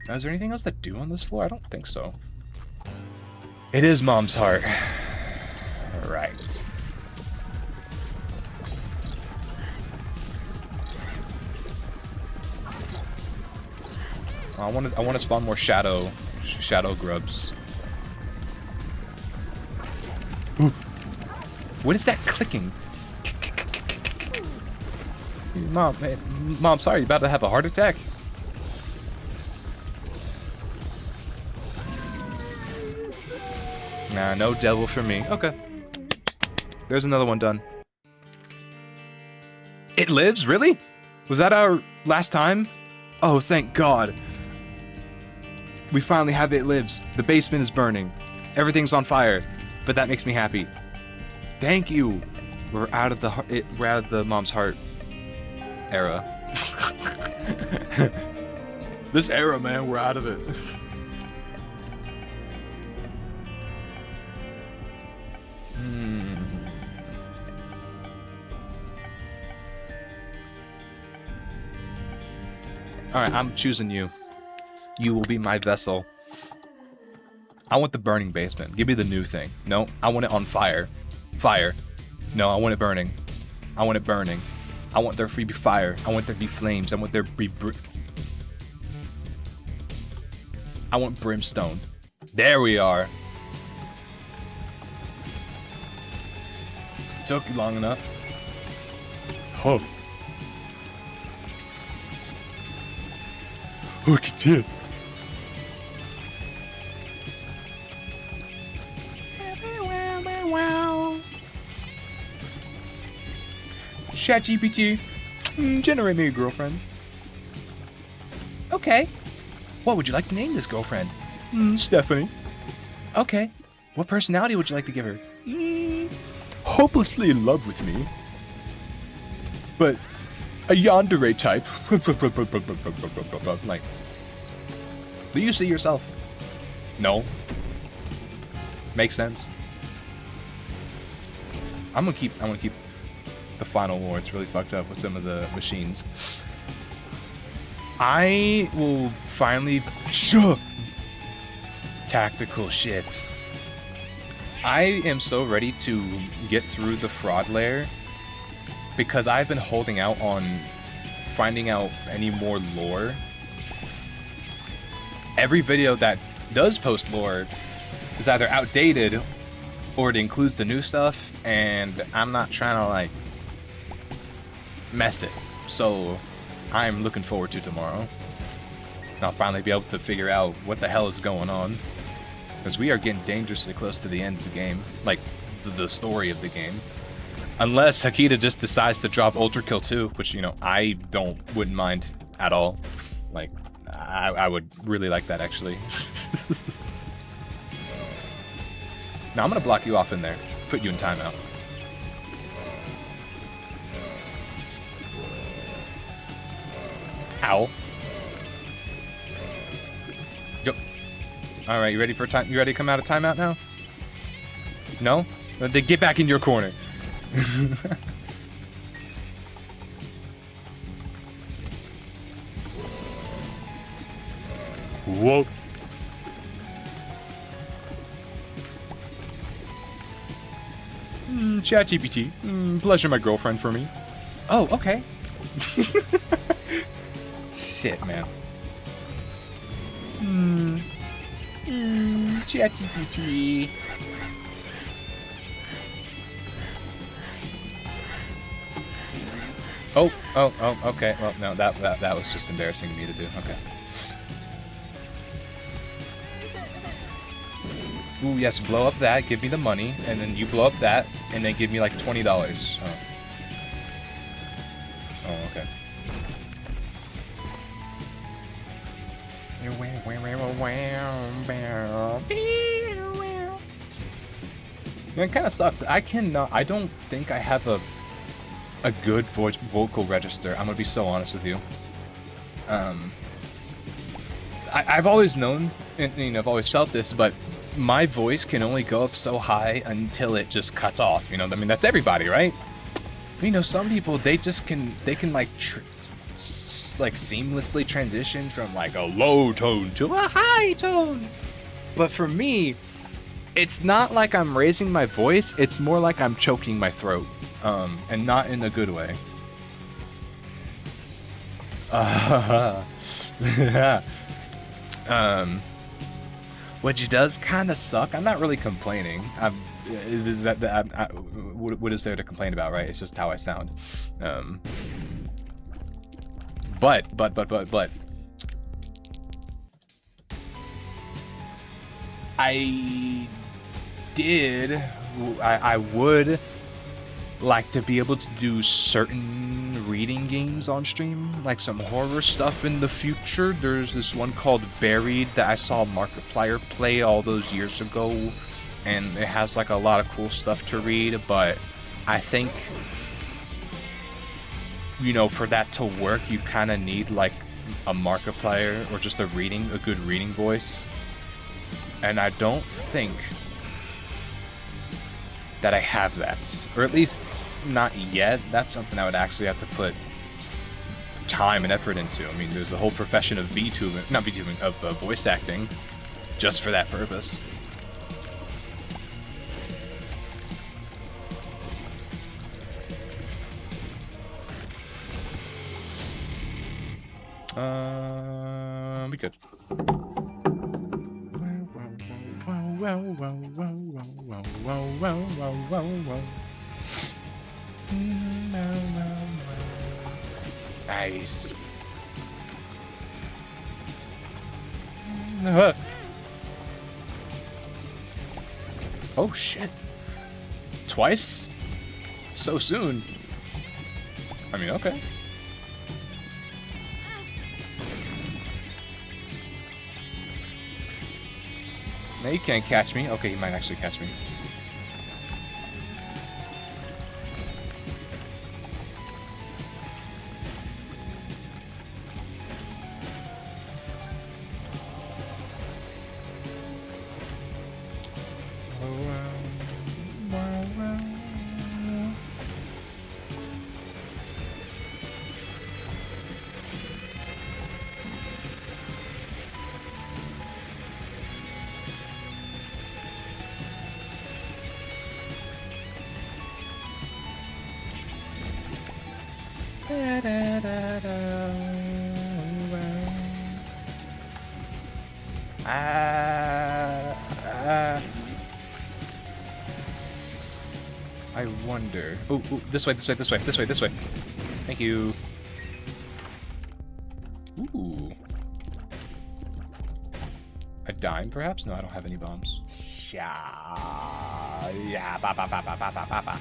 Now, is there anything else to do on this floor? I don't think so. It is Mom's heart. Right. I want to spawn more shadow grubs. Ooh. What is that clicking? Mom, hey, Mom, sorry, you're about to have a heart attack. Nah, no devil for me. Okay. There's another one done. It lives? Really? Was that our last time? Oh, thank God. We finally have It Lives. The basement is burning. Everything's on fire. But that makes me happy. Thank you. We're out of the Mom's Heart era. This era, man, we're out of it. Alright, I'm choosing you. You will be my vessel. I want the burning basement. Give me the new thing. No, I want it on fire. Fire. No, I want it burning. I want it burning. I want there to be fire. I want there to be flames. I want there to be I want brimstone. There we are. Took long enough. Oh. Look at it. ChatGPT, generate me a girlfriend. Okay. What would you like to name this girlfriend? Stephanie. Okay. What personality would you like to give her? Hopelessly in love with me. But a yandere type. Like, do you see yourself? No. Makes sense. I'm gonna keep the final war. It's really fucked up with some of the machines. I will finally tactical shit. I am so ready to get through the fraud lair because I've been holding out on finding out any more lore. Every video that does post lore is either outdated or it includes the new stuff, and I'm not trying to like mess it. So I'm looking forward to tomorrow. And I'll finally be able to figure out what the hell is going on. Because we are getting dangerously close to the end of the game. Like, the story of the game. Unless Hakita just decides to drop Ultra Kill 2, which, you know, I wouldn't mind at all. Like, I would really like that, actually. Now, I'm gonna block you off in there. Put you in timeout. Ow. Go. All right, you ready for time? You ready to come out of timeout now? No? Then get back in your corner. Whoa. ChatGPT, pleasure my girlfriend for me. Oh, okay. Shit, man. ChatGPT. Oh, okay. Well, no, that was just embarrassing to me to do. Okay. Ooh, yes, blow up that, give me the money, and then you blow up that, and then give me like $20. Oh, okay. It kind of sucks. I don't think I have a good vocal register. I'm gonna be so honest with you. I've always known, and you know, I've always felt this, but my voice can only go up so high until it just cuts off. You know, I mean, that's everybody, right? You know, some people they can like like seamlessly transition from like a low tone to a high tone. But for me, it's not like I'm raising my voice. It's more like I'm choking my throat, and not in a good way. Which does kind of suck. I'm not really complaining. What is there to complain about, right? It's just how I sound. But I would like to be able to do certain reading games on stream, like some horror stuff in the future. There's this one called Buried that I saw Markiplier play all those years ago, and it has like a lot of cool stuff to read, but I think, you know, for that to work, you kind of need like a Markiplier or just a good reading voice. And I don't think that I have that, or at least not yet. That's something I would actually have to put time and effort into. I mean, there's a whole profession of voice acting just for that purpose. Be good. Nice. Oh shit. Twice? So soon. I mean, okay. Now you can't catch me. Okay, he might actually catch me. I wonder. Oh, this way, this way, this way, this way, this way. Thank you. Ooh. A dime, perhaps? No, I don't have any bombs. Yeah, ba ba ba ba ba ba ba ba.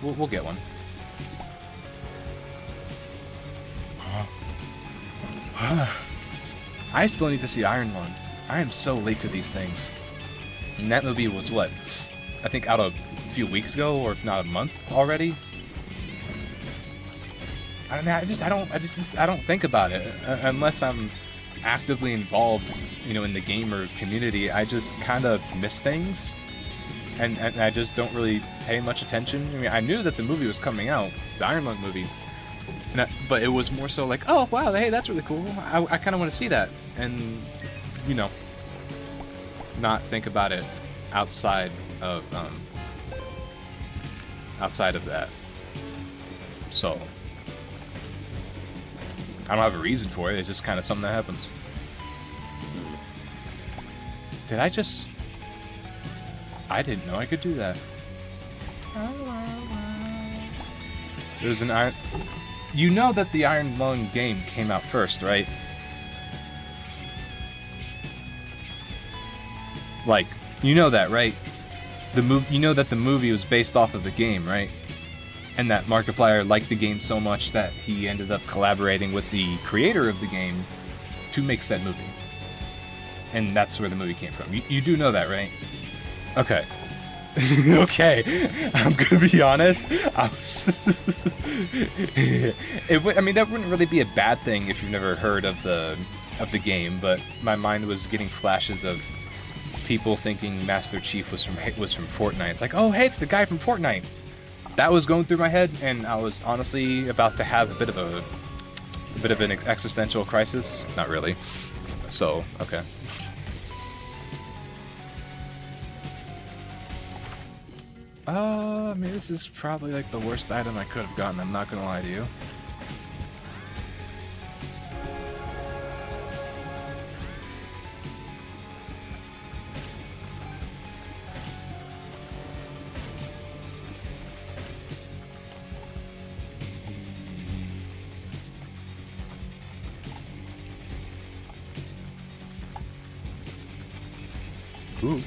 We'll get one. I still need to see Iron Lung. I am so late to these things. And that movie was what? I think out a few weeks ago, or if not a month already. I mean, I don't think about it unless I'm actively involved, you know, in the gamer community. I just kind of miss things, and I just don't really pay much attention. I mean, I knew that the movie was coming out, the Iron Lung movie. But it was more so like, oh, wow, hey, that's really cool. I kind of want to see that. And, you know, not think about it outside of that. So, I don't have a reason for it. It's just kind of something that happens. Did I just... I didn't know I could do that. There's an iron... You know that the Iron Lung game came out first, right? Like, you know that, right? You know that the movie was based off of the game, right? And that Markiplier liked the game so much that he ended up collaborating with the creator of the game to make said movie. And that's where the movie came from. You do know that, right? Okay. Okay, I'm gonna be honest. I mean, that wouldn't really be a bad thing if you've never heard of the game, but my mind was getting flashes of people thinking Master Chief was from Fortnite. It's like, oh, hey, it's the guy from Fortnite. That was going through my head, and I was honestly about to have a bit of an existential crisis. Not really. So, okay. I mean, this is probably like the worst item I could have gotten, I'm not gonna lie to you. Ooh.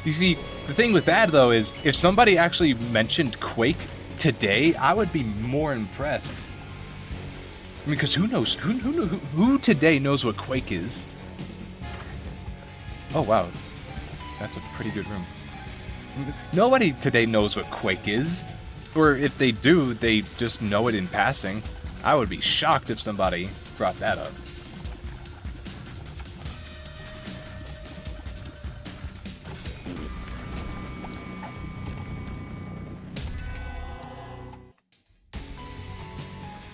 You see, the thing with that, though, is if somebody actually mentioned Quake today, I would be more impressed. I mean, because who knows? Who today knows what Quake is? Oh, wow. That's a pretty good room. Nobody today knows what Quake is. Or if they do, they just know it in passing. I would be shocked if somebody brought that up.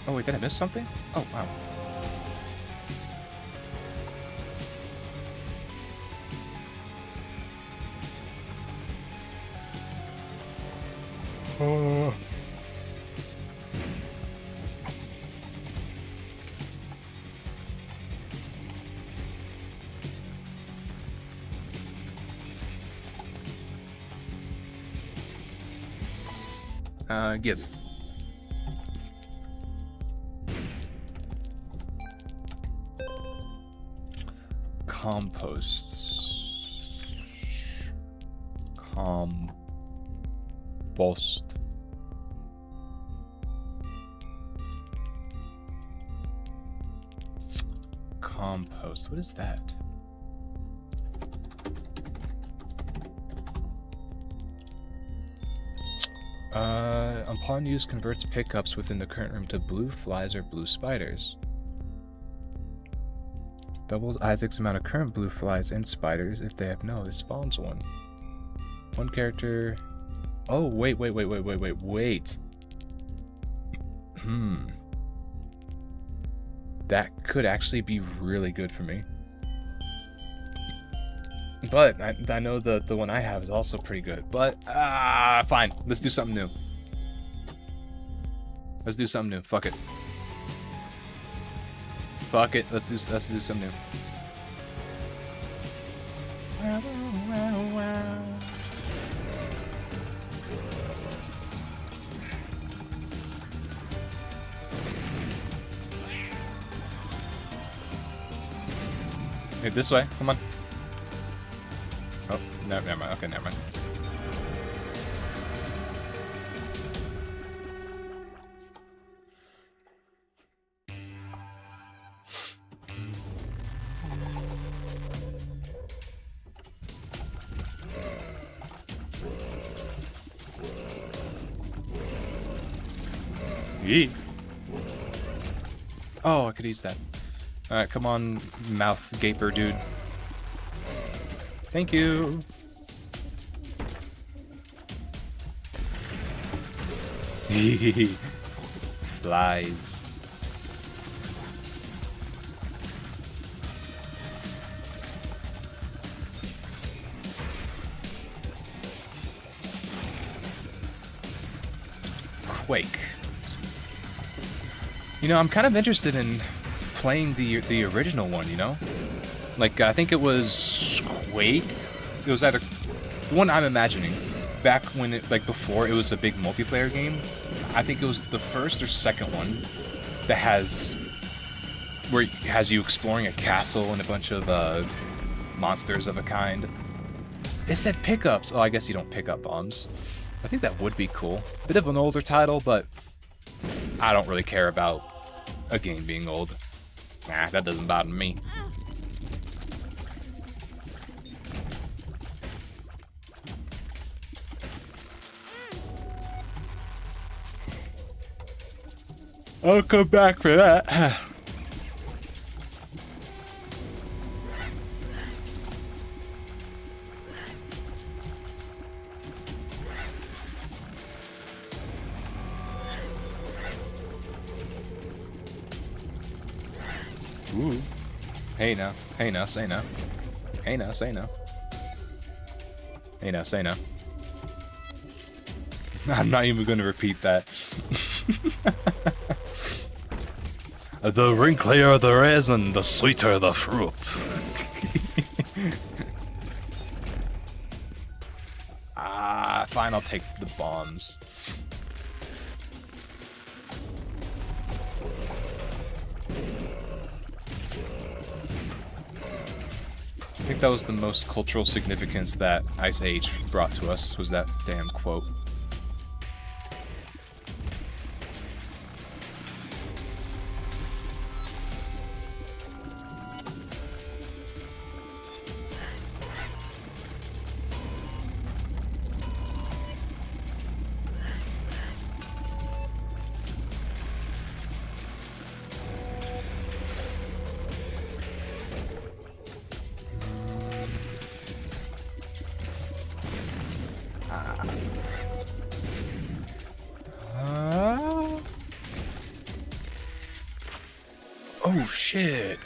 Oh wait, did I miss something? Oh, wow. Give. Compost. Compost. Compost. What is that? Upon use, converts pickups within the current room to blue flies or blue spiders. Doubles Isaac's amount of current blue flies and spiders. If they have no, it spawns one. One character. Oh, wait. That could actually be really good for me. But I know the one I have is also pretty good. But fine. Let's do something new. Let's do something new. Fuck it. Fuck it. Let's do something new. Hey, this way. Come on. Oh, no, never mind. Okay, never mind. Yee. Oh, I could use that. Alright, come on, mouth gaper dude. Thank you. Flies. Quake. You know, I'm kind of interested in playing the original one, you know? Like, I think it was Quake. It was either the one I'm imagining back when it, like, before it was a big multiplayer game. I think it was the first or second one that has you exploring a castle and a bunch of monsters of a kind. It said pickups. Oh, I guess you don't pick up bombs. I think that would be cool. Bit of an older title, but I don't really care about a game being old. Nah, that doesn't bother me. I'll come back for that. Ooh. Hey now, say no. Hey now, say no. Hey now, say no. I'm not even going to repeat that. The wrinklier the resin, the sweeter the fruit. Fine, I'll take the bombs. I think that was the most cultural significance that Ice Age brought to us, was that damn quote. Oh shit.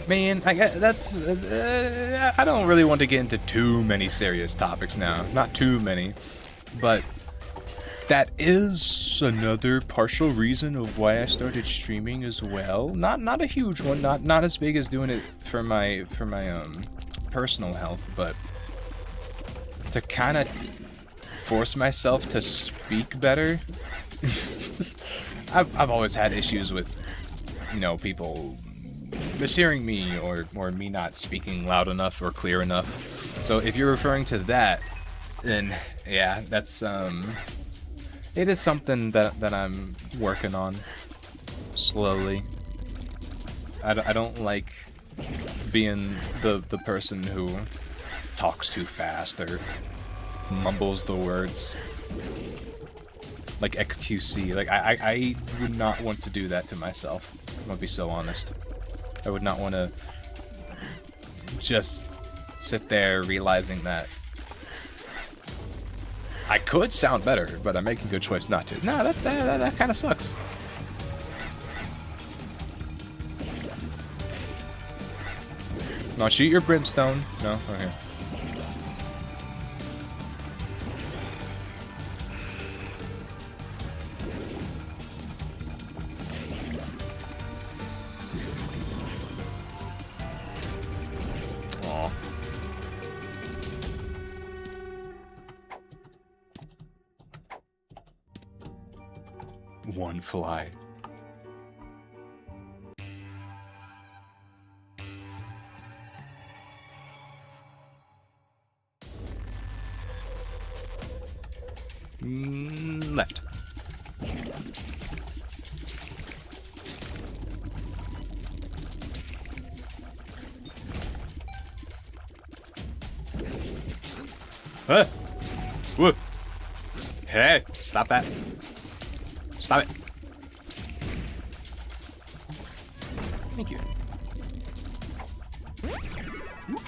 Man, that's I don't really want to get into too many serious topics now. Not too many, but that is another partial reason of why I started streaming as well. Not a huge one, not as big as doing it for my personal health, but to kind of force myself to speak better. I've always had issues with, you know, people mishearing me or me not speaking loud enough or clear enough. So if you're referring to that, then yeah, that's it is something that I'm working on slowly. I don't like being the person who talks too fast or mumbles the words like XQC. Like I would not want to do that to myself. I'm gonna be so honest. I would not want to just sit there realizing that I could sound better, but I'm making a good choice not to. No, that kind of sucks. No, shoot your brimstone. No, okay. Aw. One fly. Left. Whoa. Hey, stop that. Stop it. Thank you.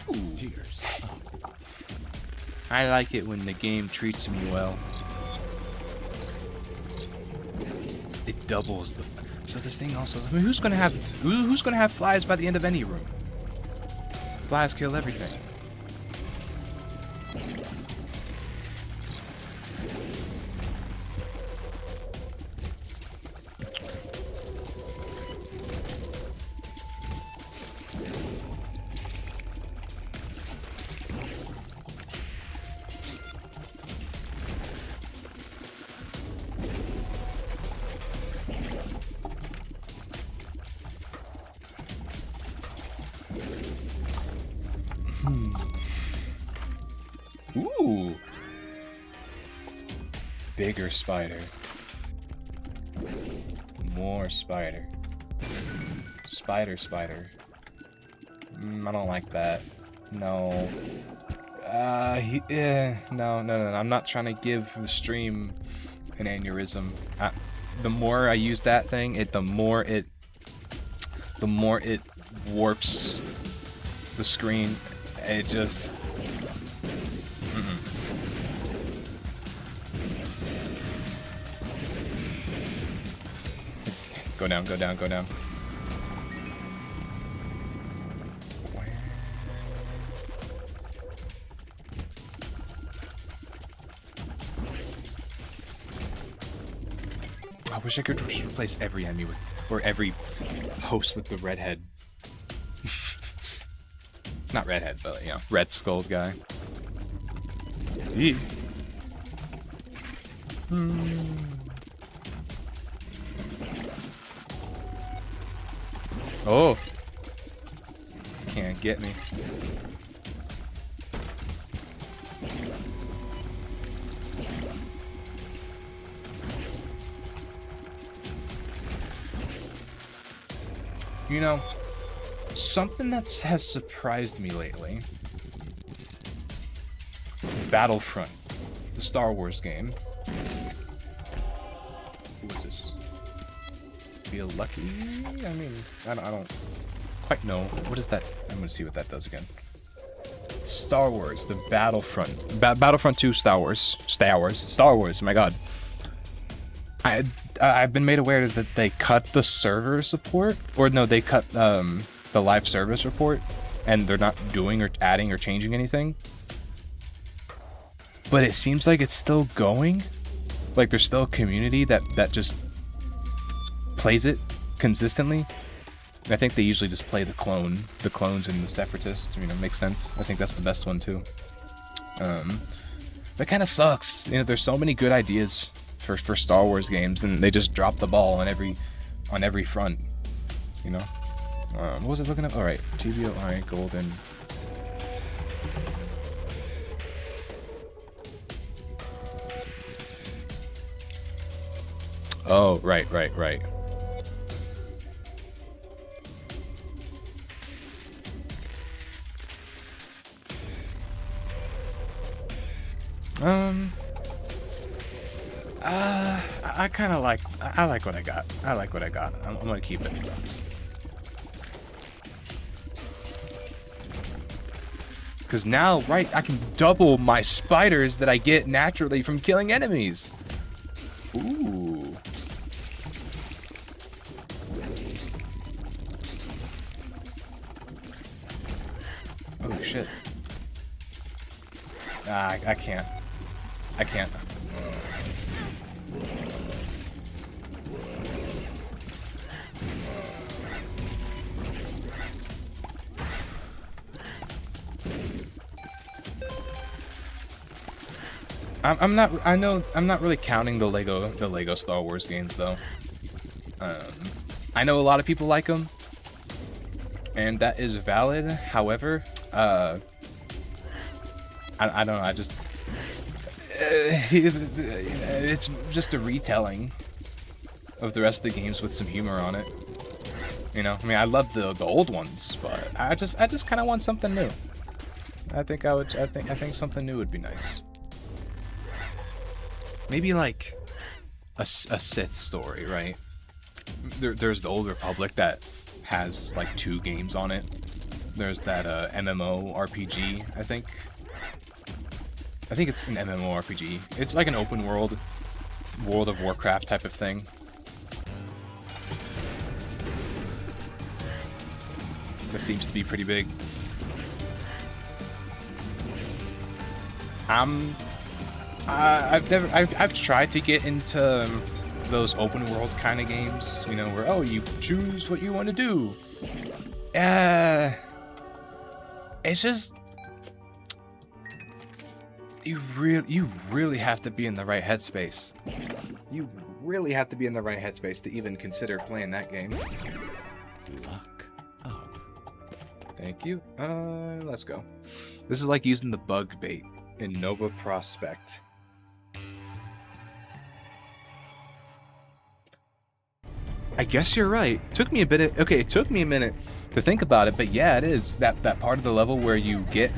Ooh. Cheers. I like it when the game treats me well. It doubles the. So this thing also. I mean, who's gonna have flies by the end of any room? Flies kill everything. Ooh. Bigger spider. More spider. Spider. I don't like that. No. No. I'm not trying to give the stream an aneurysm. The more I use that thing, the more it warps the screen. It just. Go down. I wish I could just replace every enemy with, or every host with the redhead. Not redhead, but, you know, red skulled guy. Oh! Can't get me. You know, something that has surprised me lately. Battlefront, the Star Wars game. Who is this? Feel lucky? I mean, I don't quite know. What is that? I'm gonna see what that does again. Star Wars, the Battlefront. Battlefront 2 Star Wars. Star Wars, my god. I've been made aware that they cut the server support, or no, they cut the live service report, and they're not doing or adding or changing anything. But it seems like it's still going. Like there's still a community that just plays it consistently. And I think they usually just play the clones and the separatists. You know, makes sense. I think that's the best one too. That kind of sucks. You know, there's so many good ideas for Star Wars games, and they just drop the ball on every front. You know. What was I looking up? All right, TVO. All right, golden. Oh, right. I kind of like. I like what I got. I'm gonna keep it. Because now, right, I can double my spiders that I get naturally from killing enemies. Ooh. Oh, shit. I can't. I'm not really counting the Lego Star Wars games though. I know a lot of people like them, and that is valid. However, I don't know. I just it's just a retelling of the rest of the games with some humor on it. You know, I mean, I love the old ones, but I just kind of want something new. I think something new would be nice. Maybe like a Sith story, right? There's the Old Republic that has like 2 games on it. There's that MMO RPG, I think it's an MMO RPG. It's like an open world, World of Warcraft type of thing. That seems to be pretty big. I've tried to get into those open world kind of games, you know, where you choose what you want to do. It's just you really have to be in the right headspace. You really have to be in the right headspace to even consider playing that game. Luck. Oh. Thank you. Let's go. This is like using the bug bait in Nova Prospect. I guess you're right. It took me a minute to think about it, but yeah, it is that part of the level where you get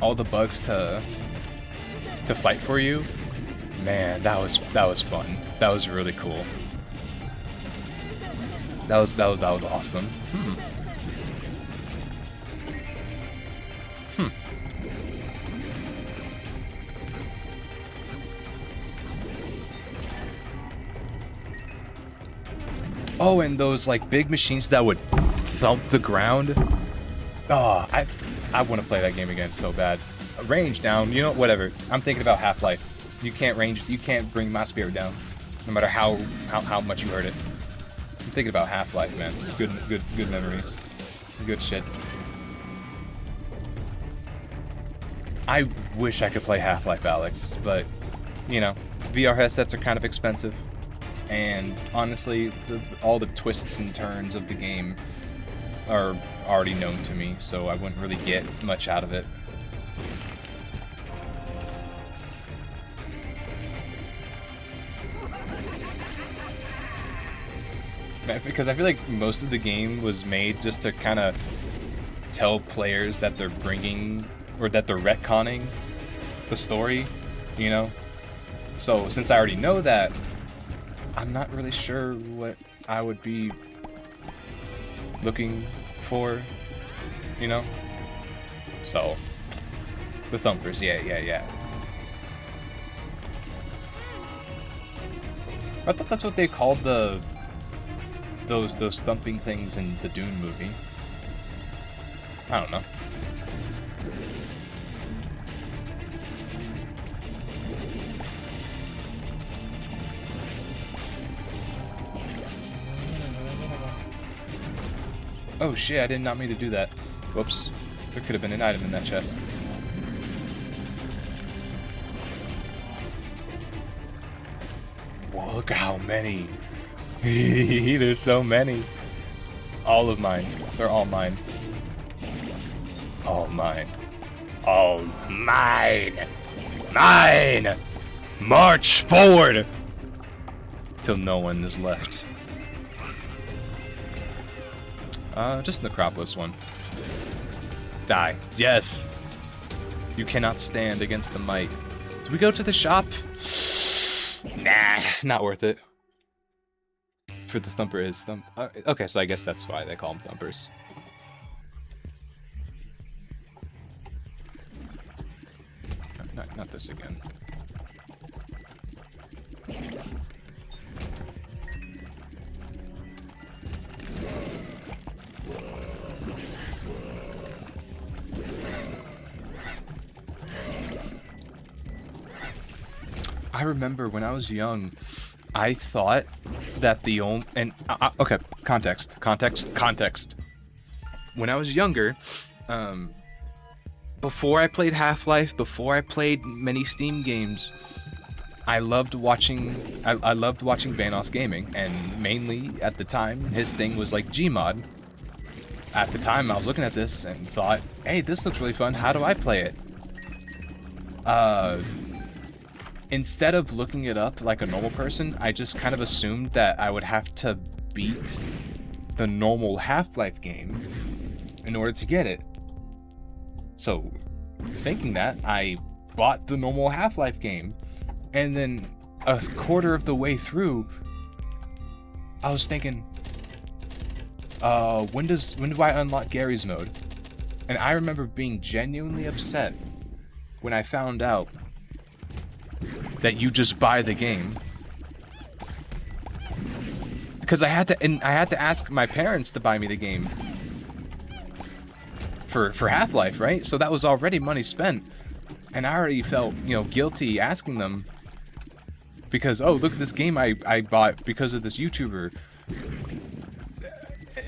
all the bugs to fight for you. Man, that was fun. That was really cool. That was awesome. Oh, and those like big machines that would thump the ground. Oh, I want to play that game again so bad. Range down, you know, whatever. I'm thinking about Half-Life. You can't bring my spirit down, no matter how much you hurt it. I'm thinking about Half-Life, man. Good memories. Good shit. I wish I could play Half-Life Alyx, but you know, VR headsets are kind of expensive. And honestly, all the twists and turns of the game are already known to me, so I wouldn't really get much out of it. Because I feel like most of the game was made just to kind of tell players that they're bringing, or that they're retconning the story, you know? So since I already know that, I'm not really sure what I would be looking for, you know? So, the thumpers, yeah. I thought that's what they called those thumping things in the Dune movie. I don't know. Oh shit, I did not mean to do that. Whoops. There could have been an item in that chest. Whoa, look at how many. There's so many. All of mine. They're all mine. All mine. All mine. Mine! March forward! Till no one is left. Just Necropolis one. Die. Yes! You cannot stand against the might. Do we go to the shop? Nah, not worth it. For the thumper is thump. Okay, so I guess that's why they call them thumpers. Not this again. I remember when I was young, I thought that the only... And, okay, context. When I was younger, before I played Half-Life, before I played many Steam games, I loved watching Vanoss Gaming, and mainly, at the time, his thing was like Gmod. At the time, I was looking at this and thought, hey, this looks really fun, how do I play it? Instead of looking it up like a normal person, I just kind of assumed that I would have to beat the normal Half-Life game in order to get it. So, thinking that, I bought the normal Half-Life game, and then a quarter of the way through, I was thinking, when do I unlock Gary's mode? And I remember being genuinely upset when I found out that you just buy the game. Because I had to ask my parents to buy me the game for Half-Life, right? So that was already money spent. And I already felt, guilty asking them because, oh, look at this game I bought because of this YouTuber.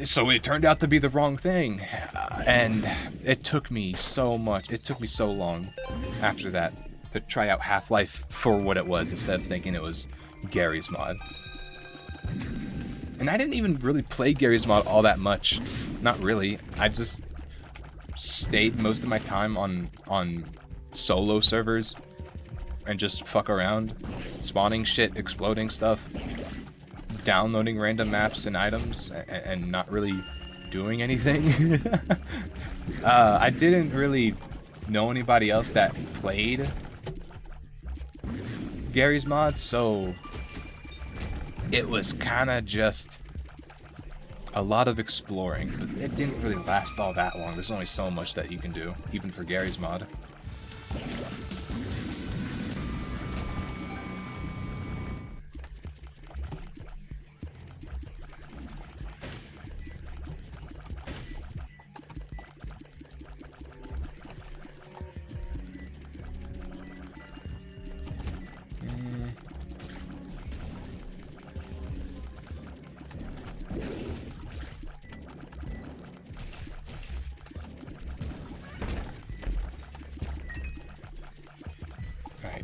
So it turned out to be the wrong thing. And it took me so long after that to try out Half-Life for what it was instead of thinking it was Gary's mod. And I didn't even really play Gary's mod all that much. Not really. I just stayed most of my time on solo servers and just fuck around, spawning shit, exploding stuff, downloading random maps and items, and not really doing anything. I didn't really know anybody else that played Gary's mod, so it was kind of just a lot of exploring, but it didn't really last all that long. There's only so much that you can do, even for Gary's mod.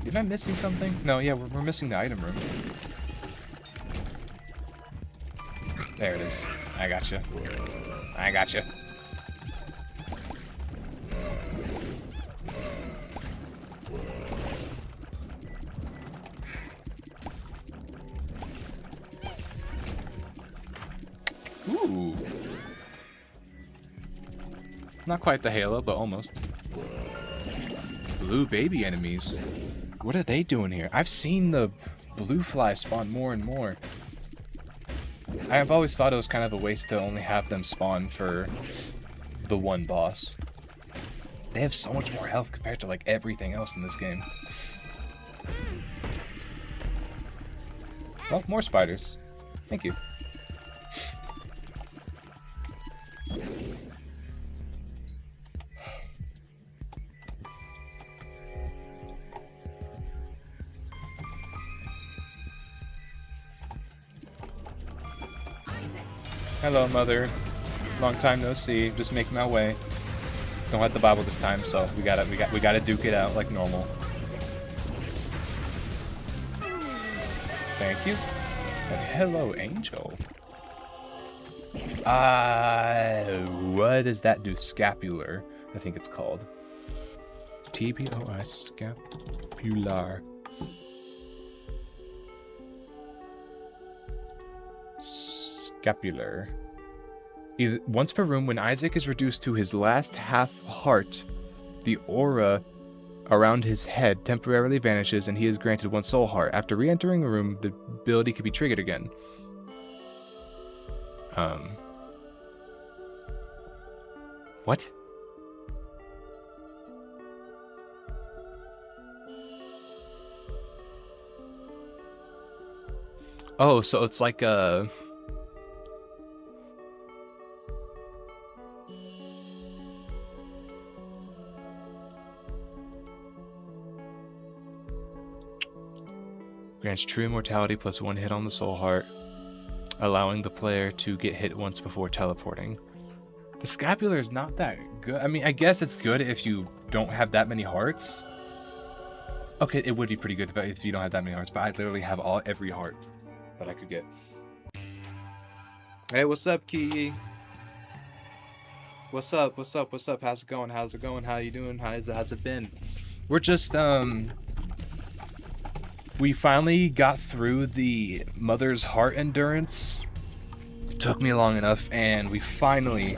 Am I missing something? No, yeah, we're missing the item room. There it is. I gotcha. I gotcha. Ooh. Not quite the Halo, but almost. Blue baby enemies. What are they doing here? I've seen the blue fly spawn more and more. I have always thought it was kind of a waste to only have them spawn for the one boss. They have so much more health compared to like everything else in this game. Oh, more spiders. Thank you. . Hello, mother. Long time no see. Just making my way. Don't have the Bible this time, so we gotta duke it out like normal. Thank you. And hello, Angel. What does that do? Scapular, I think it's called. TBOI, scapular. Scapular. Once per room, when Isaac is reduced to his last half heart, the aura around his head temporarily vanishes and he is granted one soul heart. After re-entering a room, the ability can be triggered again. What? Oh, so it's like a... Grants true immortality plus one hit on the soul heart, allowing the player to get hit once before teleporting. The scapular is not that good. I mean, I guess it's good if you don't have that many hearts. Okay, it would be pretty good if you don't have that many hearts, but I literally have every heart that I could get. Hey, what's up, Key? What's up? What's up? What's up? How's it going? How's it going? How you doing? How's it been? We're just we finally got through the Mother's Heart endurance. It took me long enough, and we finally,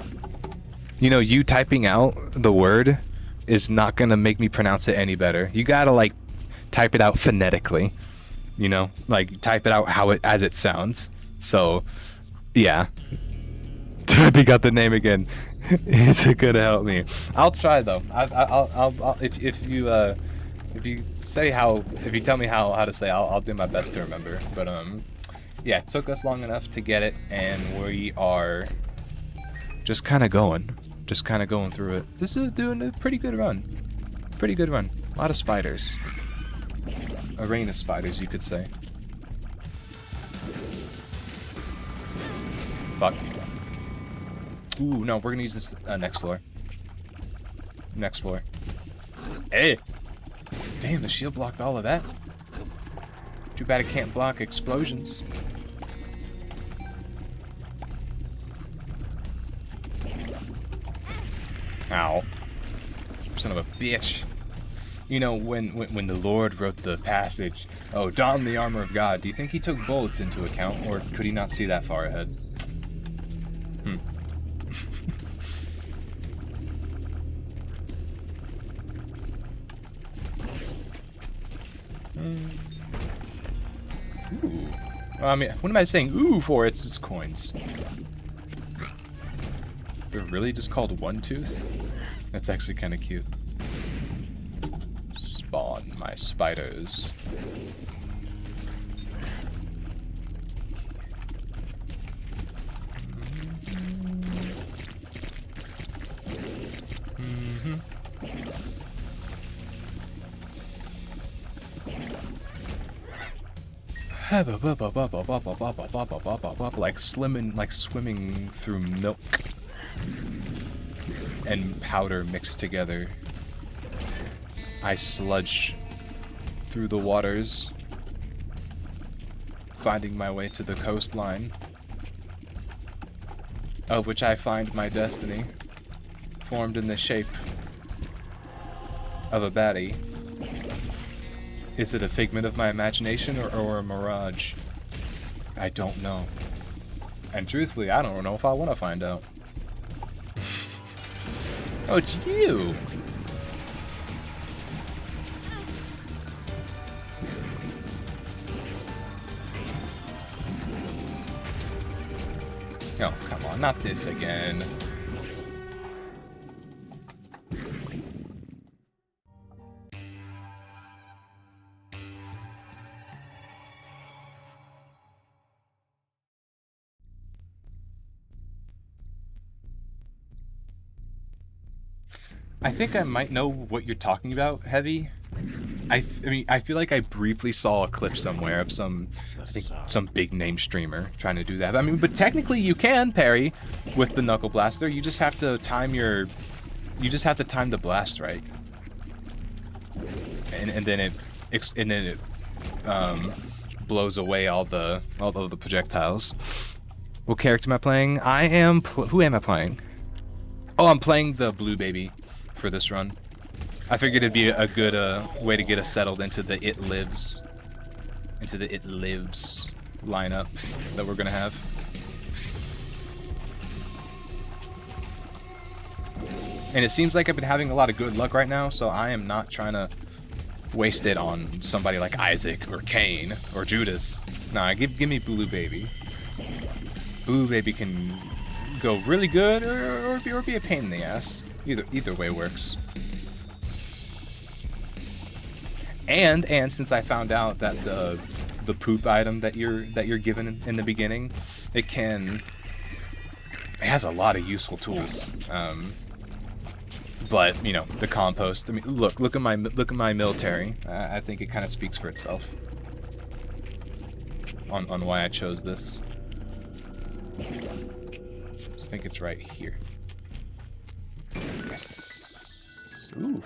you know, you typing out the word is not gonna make me pronounce it any better. You gotta like type it out phonetically, you know, like type it out as it sounds. So yeah, typing out the name again isn't gonna help me. I'll try though. I'll if you tell me how to say, I'll do my best to remember. But yeah, it took us long enough to get it, and we are just kind of going through it. This is doing a pretty good run. Pretty good run. A lot of spiders. A rain of spiders, you could say. Fuck. Ooh, no, we're gonna use this next floor. Next floor. Hey! Damn, the shield blocked all of that. Too bad it can't block explosions. Ow. Son of a bitch. You know, when the Lord wrote the passage, oh, don the armor of God, do you think he took bullets into account, or could he not see that far ahead? Ooh. Well, I mean, what am I saying ooh for? It's just coins. They're really just called One Tooth? That's actually kind of cute. Spawn my spiders. Like swimming through milk and powder mixed together. I sludge through the waters, finding my way to the coastline, of which I find my destiny, formed in the shape of a baddie. Is it a figment of my imagination or a mirage? I don't know. And truthfully, I don't know if I want to find out. Oh, it's you! Oh, come on, not this again. I think I might know what you're talking about, Heavy. I mean, I feel like I briefly saw a clip somewhere of some, I think, some big name streamer trying to do that. I mean, but technically you can parry with the Knuckle Blaster. You just have to time your, you just have to time the blast right, and then it blows away all the projectiles. What character am I playing? Who am I playing? Oh, I'm playing the blue baby for this run. I figured it'd be a good way to get us settled into the It Lives lineup that we're gonna have. And it seems like I've been having a lot of good luck right now, so I am not trying to waste it on somebody like Isaac or Cain or Judas. Nah, give me Blue Baby. Blue Baby can go really good or be a pain in the ass. Either way works. And since I found out that the poop item that you're given in the beginning, it has a lot of useful tools. But you know, the compost. I mean, look at my military. I think it kind of speaks for itself on why I chose this. I think it's right here. Yes. Ooh.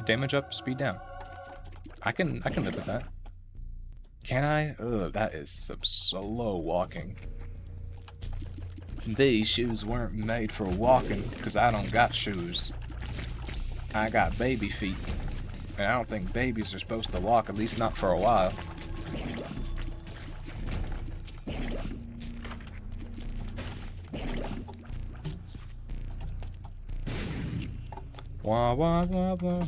Damage up, speed down. I can live with that. Can I? Ugh, that is some slow walking. These shoes weren't made for walking, because I don't got shoes. I got baby feet. And I don't think babies are supposed to walk, at least not for a while. Wah wah wah wah.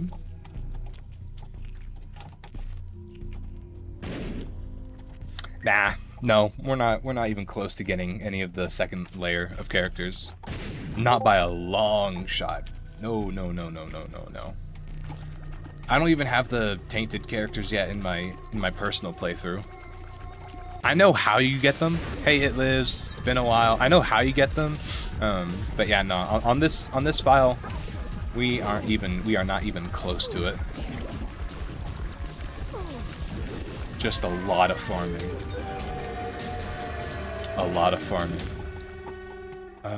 Nah, no, we're not even close to getting any of the second layer of characters. Not by a long shot. No. I don't even have the tainted characters yet in my personal playthrough. I know how you get them. Hey, It Lives. It's been a while. I know how you get them. But yeah, no. On this file, we are not even close to it. Just a lot of farming. A lot of farming.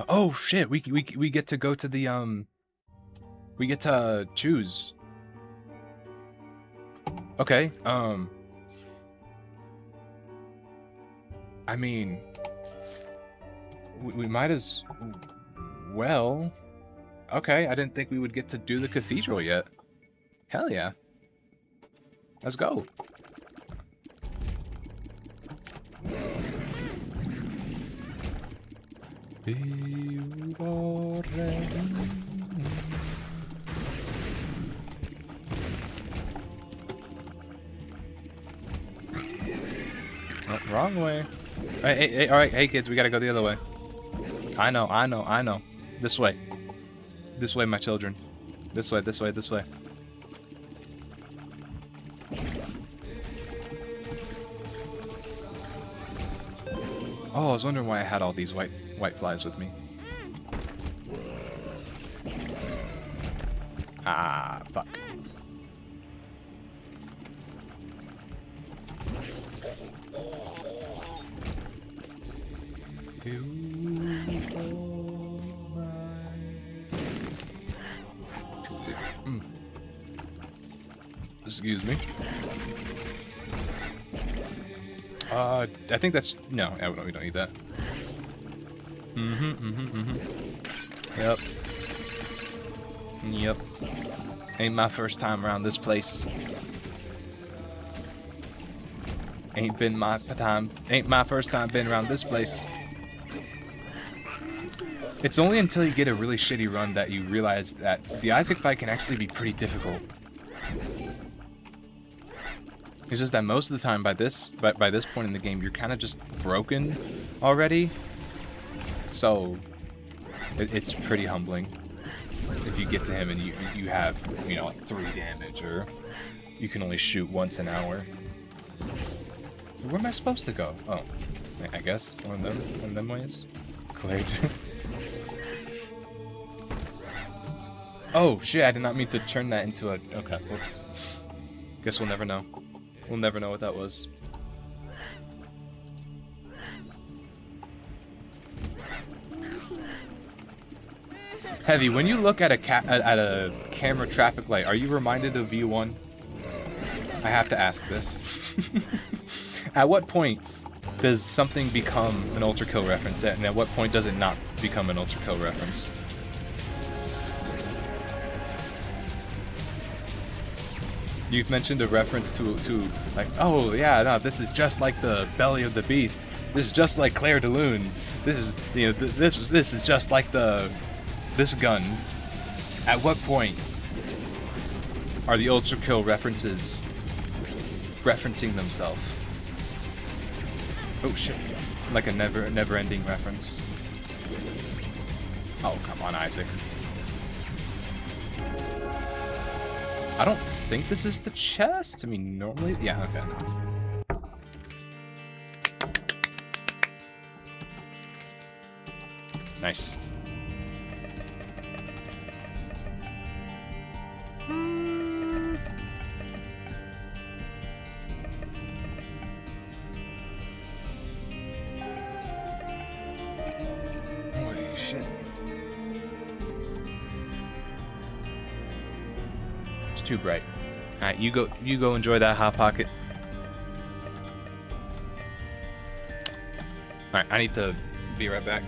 Oh shit! We get to go to the we get to choose. Okay. I mean, we might as well. Okay, I didn't think we would get to do the cathedral yet. Hell yeah. Let's go. Oh, wrong way. Hey, all right, hey kids, we gotta go the other way. I know. This way. This way, my children. This way. Oh, I was wondering why I had all these white flies with me. Ah, fuck. Excuse me. I think that's no. We don't need that. Yep. Ain't my first time around this place. Ain't my first time been around this place. It's only until you get a really shitty run that you realize that the Isaac fight can actually be pretty difficult. It's just that most of the time by this point in the game, you're kind of just broken already. So it's pretty humbling if you get to him and you have, you know, like 3 damage, or you can only shoot once an hour. Where am I supposed to go? Oh, I guess one of them ways. Clay. Oh shit! I did not mean to turn that into a. Okay, whoops. Guess we'll never know. We'll never know what that was. Heavy, when you look at a camera traffic light, are you reminded of V1? I have to ask this. At what point does something become an Ultra Kill reference, and at what point does it not become an Ultra Kill reference? You've mentioned a reference to like, oh yeah, no, this is just like the Belly of the Beast. This is just like Claire de Lune. This is, you know, this is just like this gun. At what point are the Ultra Kill references referencing themselves? Oh shit! Like a never-ending reference. Oh come on, Isaac. I don't think this is the chest. I mean, normally, yeah, okay. Nice. Holy shit. It's too bright. Alright, you go enjoy that Hot Pocket. Alright, I need to be right back.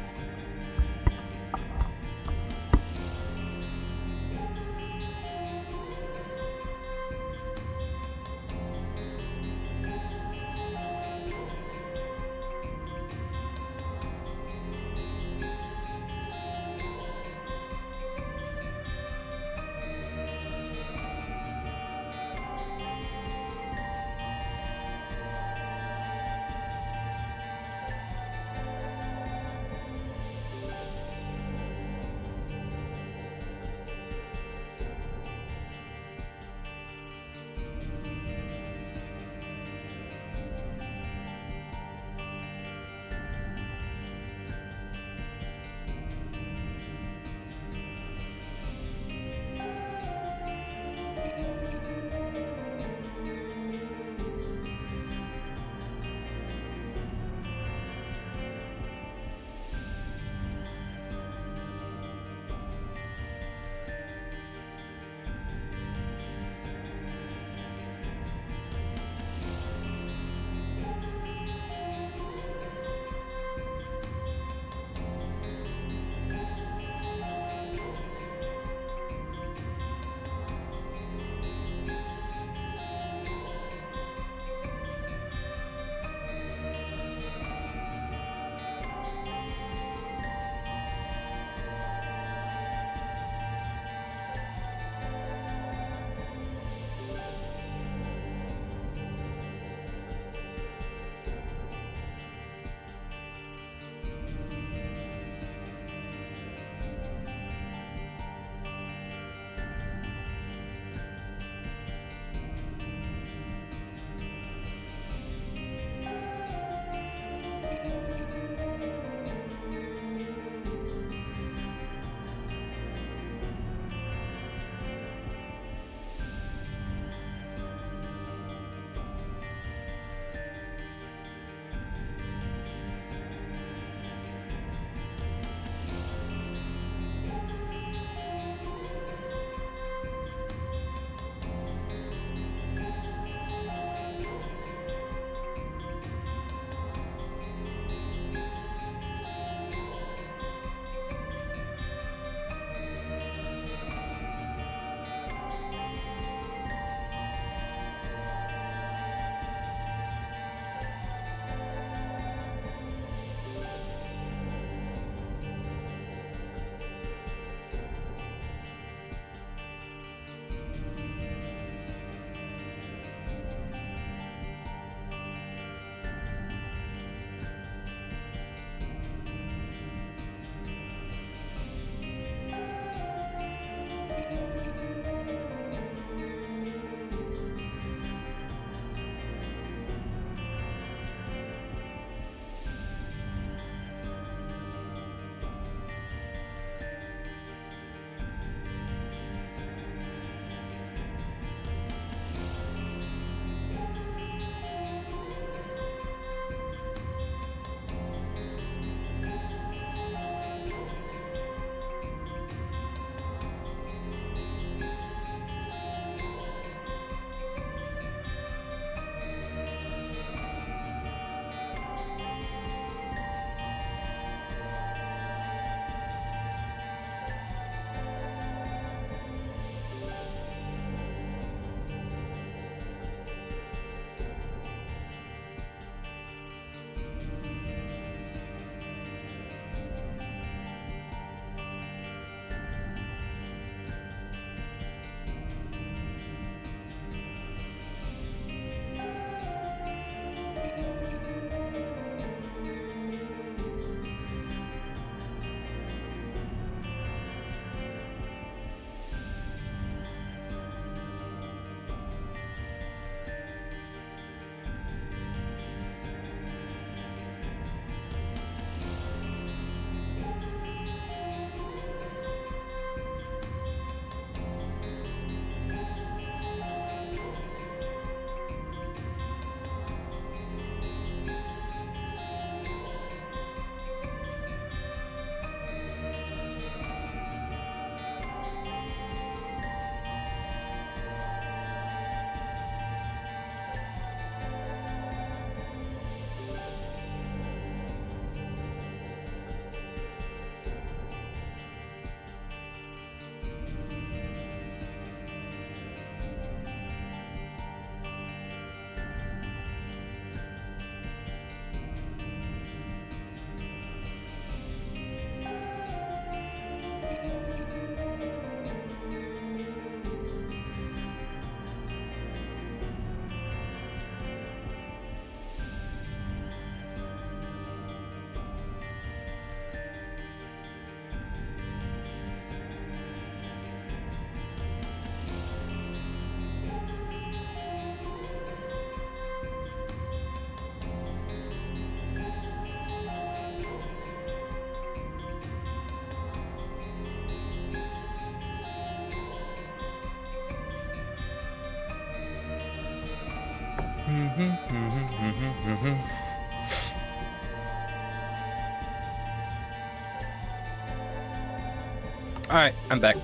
Alright, I'm back.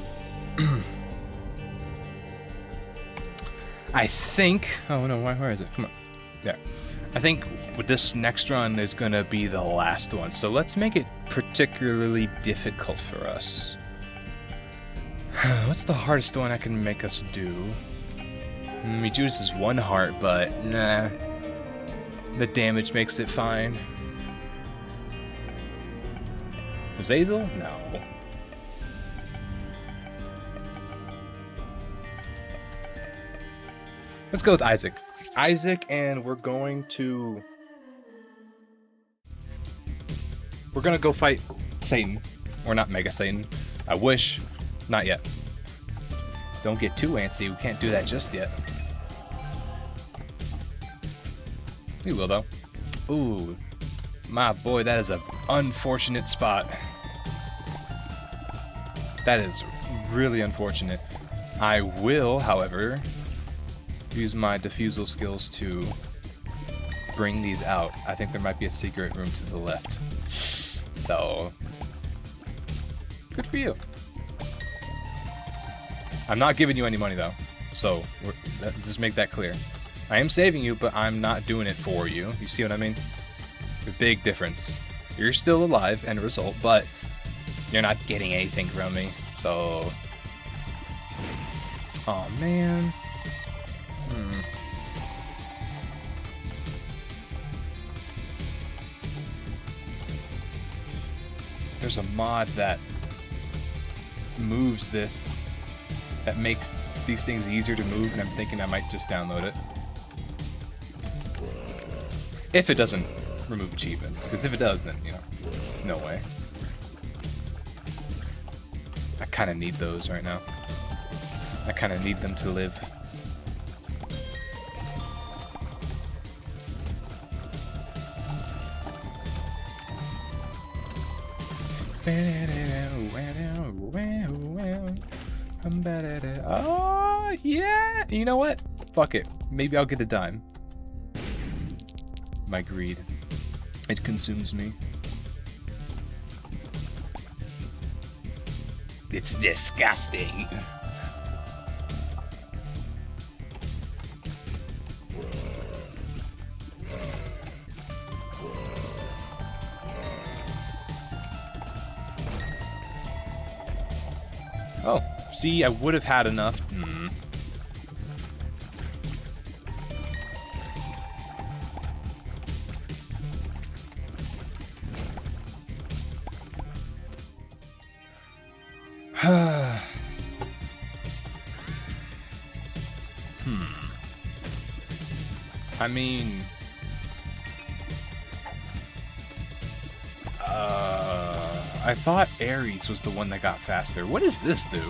I think... Oh no, where is it? Come on. Yeah. I think with this next run is going to be the last one, so let's make it particularly difficult for us. What's the hardest one I can make us do? Judas is 1 heart, but nah. The damage makes it fine. Azazel? No. Let's go with Isaac. Isaac, and we're going to go fight Satan. Or not Mega Satan. I wish. Not yet. Don't get too antsy. We can't do that just yet. We will, though. Ooh. My boy, that is an unfortunate spot. That is really unfortunate. I will, however, use my diffusal skills to bring these out. I think there might be a secret room to the left. So, good for you. I'm not giving you any money, though. So, just make that clear. I am saving you, but I'm not doing it for you. You see what I mean? A big difference. You're still alive, end result, but you're not getting anything from me. So, oh man. There's a mod that moves this, that makes these things easier to move, and I'm thinking I might just download it. If it doesn't remove achievements, because if it does, then, you know, no way. I kind of need those right now. I kind of need them to live. Oh, yeah! You know what? Fuck it. Maybe I'll get a dime. My greed. It consumes me. It's disgusting. Oh, see, I would have had enough. I mean, I thought Ares was the one that got faster. What does this do?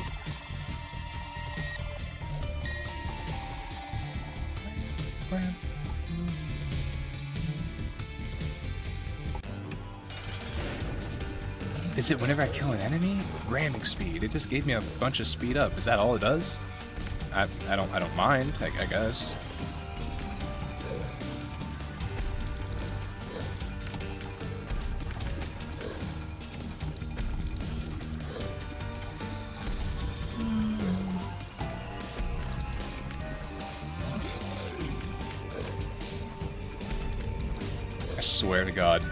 Is it whenever I kill an enemy? Ramming speed. It just gave me a bunch of speed up. Is that all it does? I don't mind, I guess. I swear to God.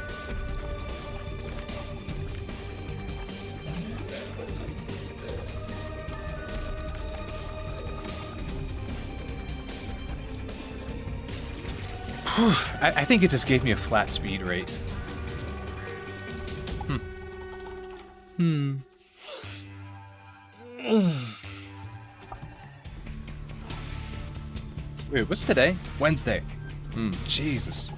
I think it just gave me a flat speed rate. Wait, what's today? Wednesday. Jesus.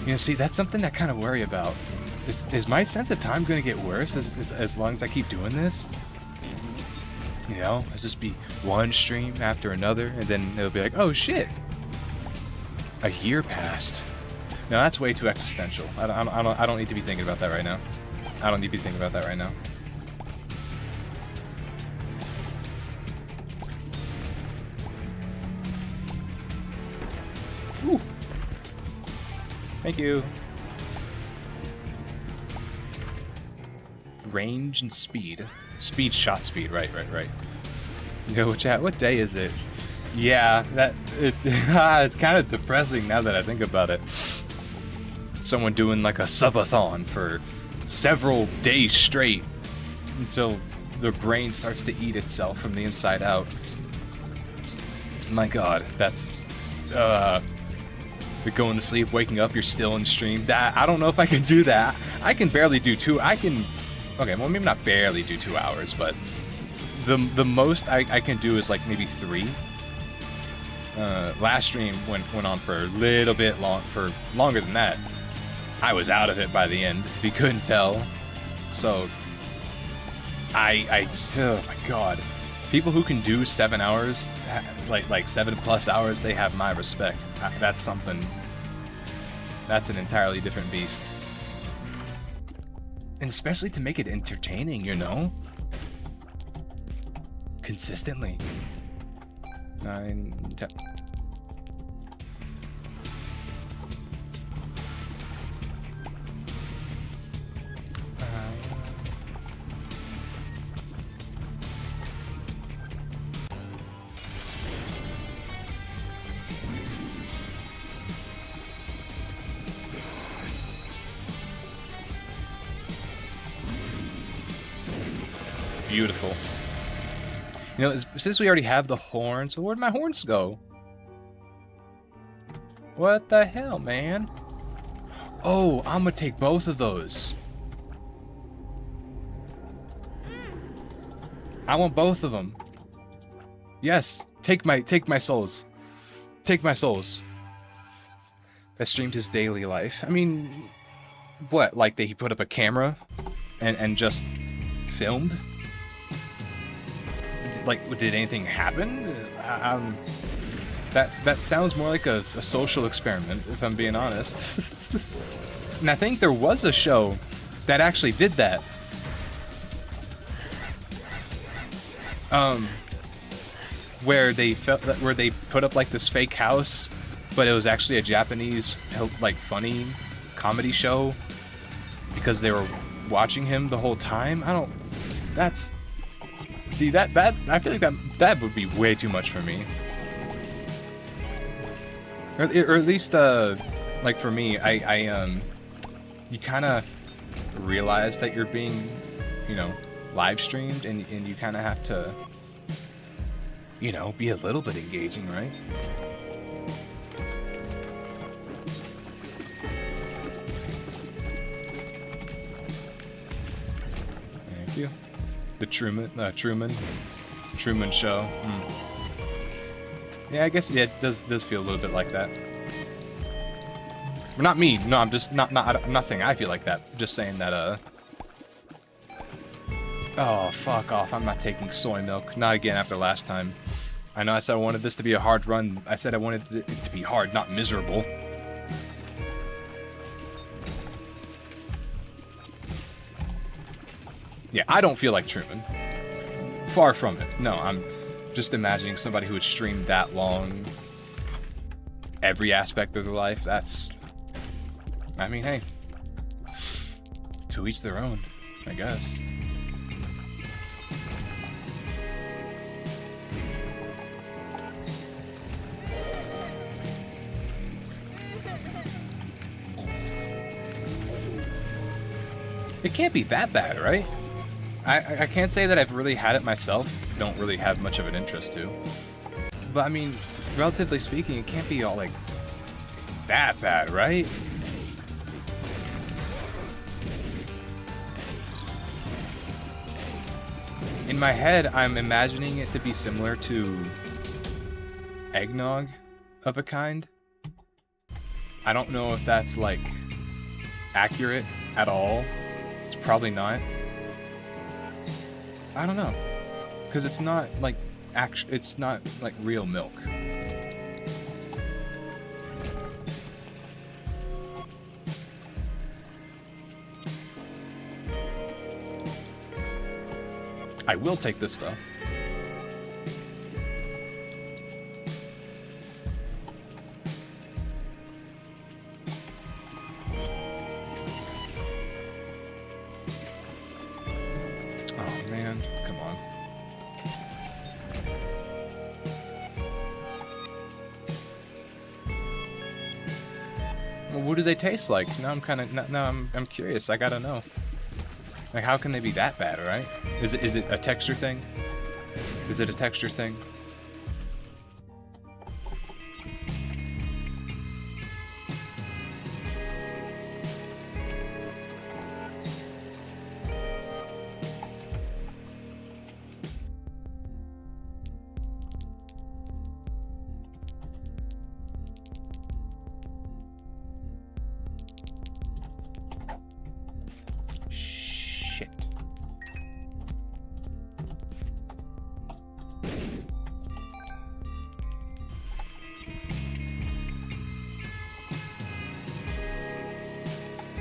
You know, see, that's something I kind of worry about. Is my sense of time going to get worse as long as I keep doing this? You know, it'll just be one stream after another, and then it'll be like, oh shit, a year passed. No, that's way too existential. I don't need to be thinking about that right now. I don't need to be thinking about that right now. Ooh. Thank you. Range and speed. Speed, shot speed. Right. Yo, chat, what day is this? Yeah, it's kind of depressing now that I think about it. Someone doing like a subathon for several days straight until their brain starts to eat itself from the inside out. My god, that's you're going to sleep, waking up, you're still in stream. That I don't know if I can do that. I can barely do okay, well maybe not barely do 2 hours, but the most I can do is like maybe 3. Last stream went on for a little bit longer than that. I was out of it by the end, if you couldn't tell. So oh my god. People who can do 7 hours, like 7+ hours, they have my respect. That's something. That's an entirely different beast. And especially to make it entertaining, you know? Consistently. 9, 10. Beautiful. You know, since we already have the horns, where'd my horns go? What the hell, man? Oh, I'm gonna take both of those. I want both of them. Yes, take my souls. Take my souls. That streamed his daily life. I mean, what? Like he put up a camera and just filmed? Like, did anything happen? That sounds more like a social experiment, if I'm being honest. And I think there was a show that actually did that. Where they put up like this fake house, but it was actually a Japanese like funny comedy show because they were watching him the whole time. See, that I feel like that would be way too much for me. Or at least, like for me, you kind of realize that you're being, you know, live streamed, and you kind of have to, you know, be a little bit engaging, right? Thank you. The Truman Show. Yeah, I guess it does feel a little bit like that. Well, not me. No, I'm just I'm not saying I feel like that. I'm just saying that oh, fuck off. I'm not taking soy milk. Not again after last time. I know I said I wanted this to be a hard run. I said I wanted it to be hard, not miserable. Yeah, I don't feel like Truman. Far from it. No, I'm just imagining somebody who would stream that long. Every aspect of their life. That's... I mean, hey. To each their own, I guess. It can't be that bad, right? I can't say that I've really had it myself. Don't really have much of an interest to. But I mean, relatively speaking, it can't be all like that bad, right? In my head, I'm imagining it to be similar to eggnog of a kind. I don't know if that's like accurate at all. It's probably not. I don't know, because it's not like it's not like real milk. I will take this though. Oh man, come on. Well, what do they taste like? Now I'm curious. I gotta know. Like, how can they be that bad, right? Is it a texture thing? Is it a texture thing?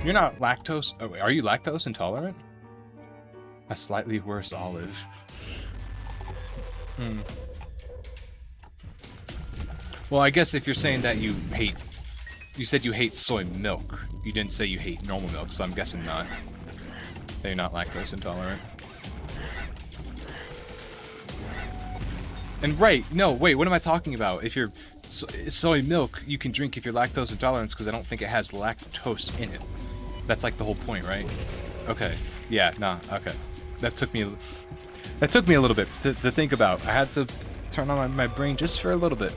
You're not lactose... Oh, are you lactose intolerant? A slightly worse olive. Well, I guess if you're saying that you hate... You said you hate soy milk. You didn't say you hate normal milk, so I'm guessing not. That you're not lactose intolerant. And right, no, wait, what am I talking about? If you're... soy milk, you can drink if you're lactose intolerant, because I don't think it has lactose in it. That's like the whole point, right? Okay. Yeah, nah, okay. That took me a little bit to think about. I had to turn on my brain just for a little bit.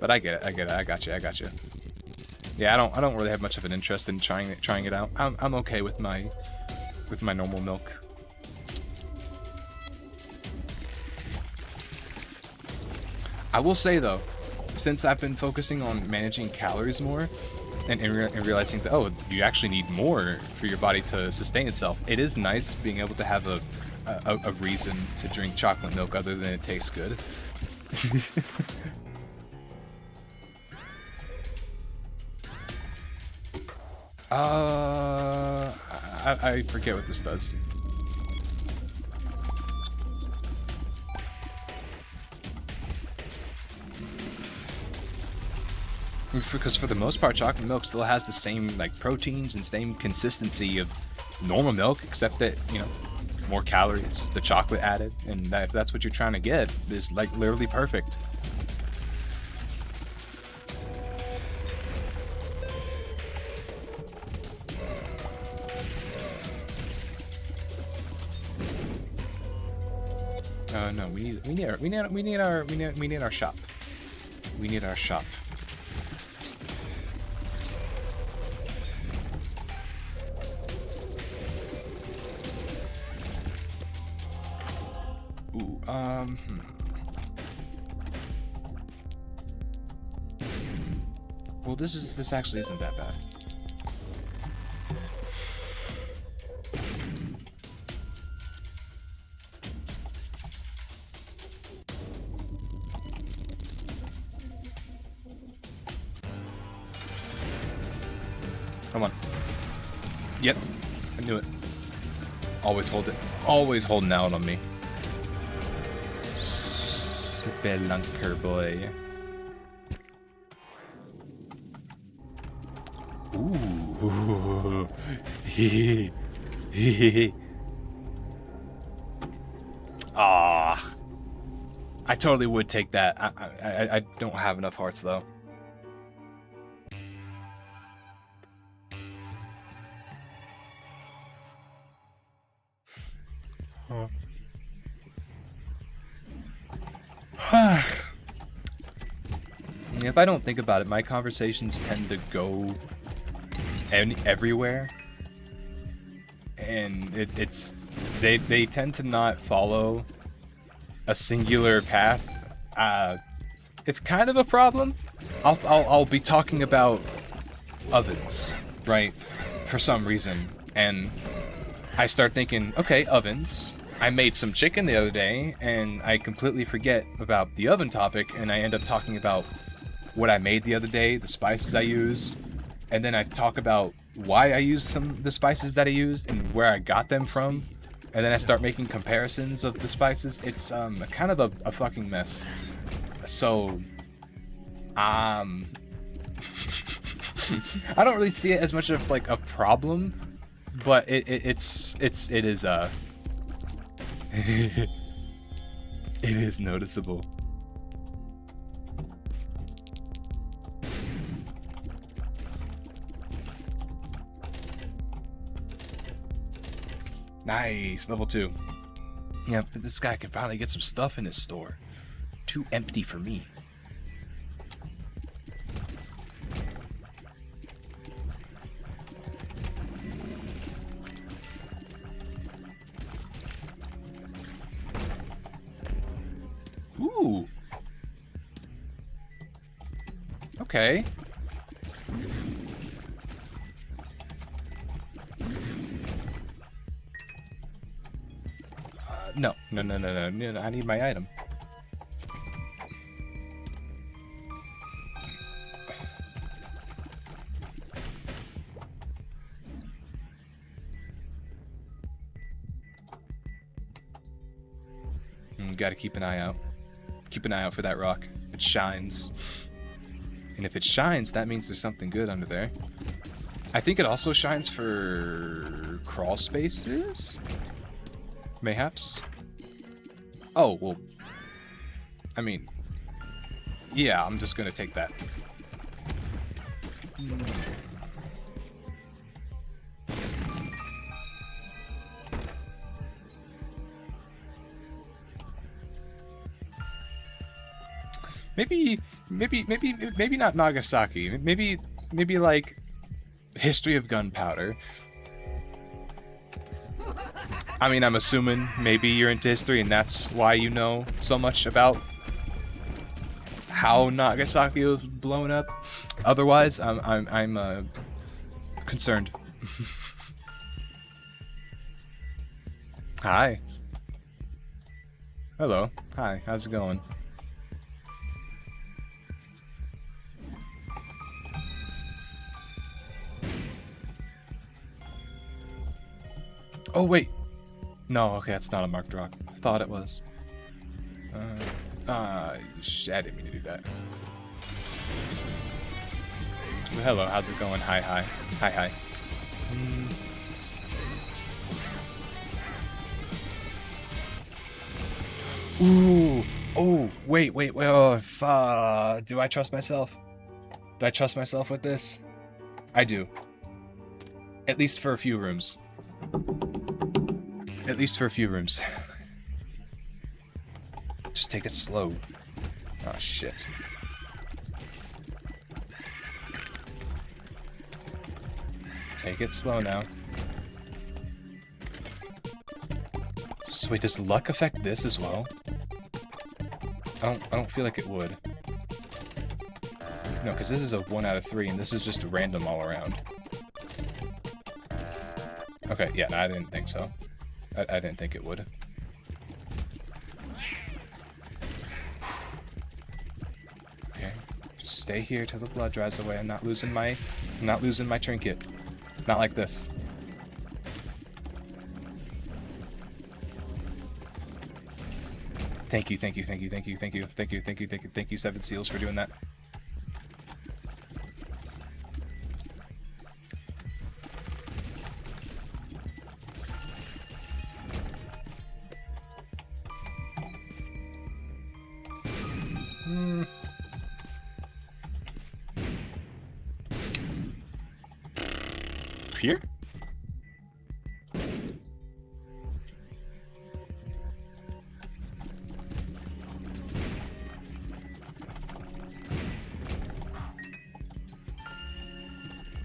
But I get it, I got you. Yeah, I don't really have much of an interest in trying it out. I'm okay with my normal milk. I will say though, since I've been focusing on managing calories more, and realizing that, oh, you actually need more for your body to sustain itself, it is nice being able to have a reason to drink chocolate milk other than it tastes good. I forget what this does. Because for the most part, chocolate milk still has the same like proteins and same consistency of normal milk, except that, you know, more calories, the chocolate added, and that, if that's what you're trying to get, is like literally perfect. No, we need our shop. We need our shop. Ooh, Well, this actually isn't that bad. Come on. Yep, I knew it. Always holding out on me. Spelunker boy. Ooh. Ah. I totally would take that. I don't have enough hearts though. If I don't think about it, my conversations tend to go everywhere, and they tend to not follow a singular path. It's kind of a problem. I'll be talking about ovens, right, for some reason, and I start thinking, okay, ovens. I made some chicken the other day, and I completely forget about the oven topic, and I end up talking about what I made the other day, the spices I use, and then I talk about why I used the spices that I used and where I got them from, and then I start making comparisons of the spices, it's kind of a fucking mess. So I don't really see it as much of like a problem, but it is it is noticeable. Nice, level 2. Yeah, but this guy can finally get some stuff in his store. Too empty for me. Ooh. Okay. No, I need my item. Gotta keep an eye out. Keep an eye out for that rock. It shines. And if it shines, that means there's something good under there. I think it also shines for crawl spaces? Mayhaps? Oh, well, I mean, yeah, I'm just gonna take that. Maybe not Nagasaki. Maybe like history of gunpowder. I mean, I'm assuming maybe you're into history and that's why you know so much about how Nagasaki was blown up. Otherwise, I'm concerned. Hi. Hello. Hi. How's it going? Oh wait. No, okay, that's not a marked rock. I thought it was. I didn't mean to do that. Well, hello, how's it going? Hi, hi. Hi, hi. Ooh. Oh, wait. Oh, do I trust myself? Do I trust myself with this? I do. At least for a few rooms. At least for a few rooms. Just take it slow. Oh, shit. Take it slow now. So wait, does luck affect this as well? I don't feel like it would. No, because this is a 1 out of 3, and this is just random all around. Okay, yeah, no, I didn't think so. I didn't think it would. Okay, just stay here till the blood dries away. I'm not losing my trinket. Not like this. Thank you, 7 seals for doing that. Here?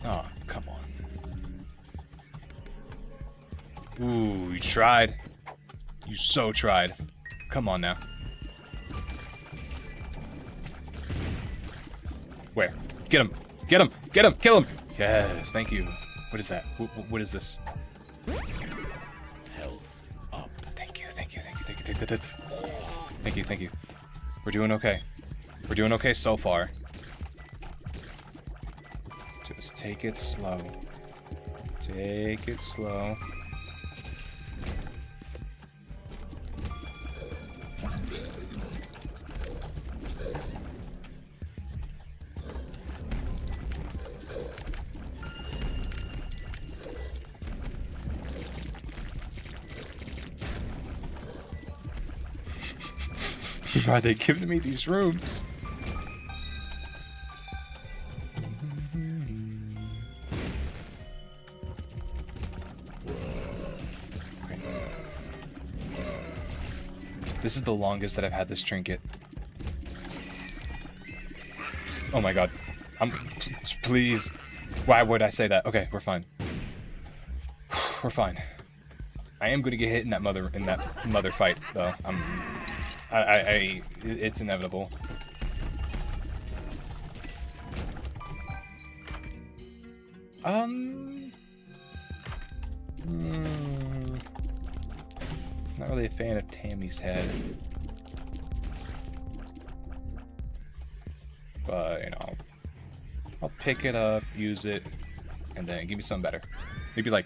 Oh, come on. Ooh, you tried. You so tried. Come on now. Where? Get him! Get him! Get him! Kill him! Yes, thank you. What is that? What is this? Health up. Thank you. Thank you. We're doing okay. We're doing okay so far. Just take it slow. Take it slow. Are they giving me these rooms? Okay. This is the longest that I've had this trinket. Oh my god. Please. Why would I say that? Okay, we're fine. We're fine. I am gonna get hit in that mother fight though. It's inevitable. Not really a fan of Tammy's head. But, you know, I'll pick it up, use it, and then give me something better. Maybe like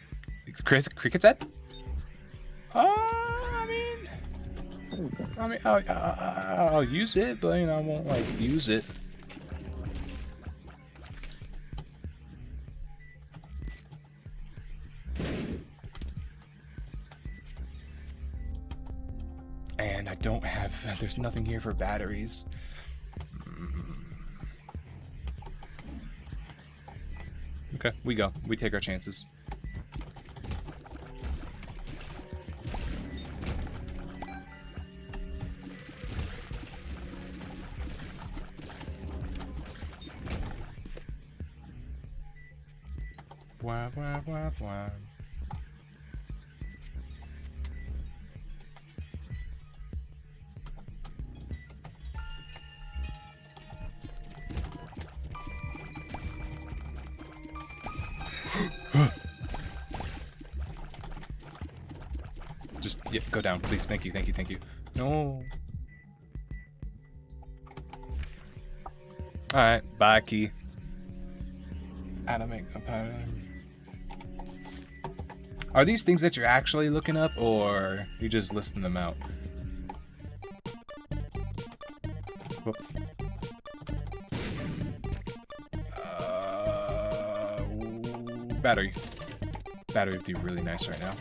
Cricket's head? I mean, I'll use it, but you know, I won't like use it. And I don't have. There's nothing here for batteries. Okay, we go. We take our chances. Wah, wah, wah, wah. Just, yeah, go down, please. Thank you, thank you, thank you. No. Alright, bye, key. Animate a pattern. Are these things that you're actually looking up, or you just listing them out? Whoop. Battery. Battery would be really nice right now.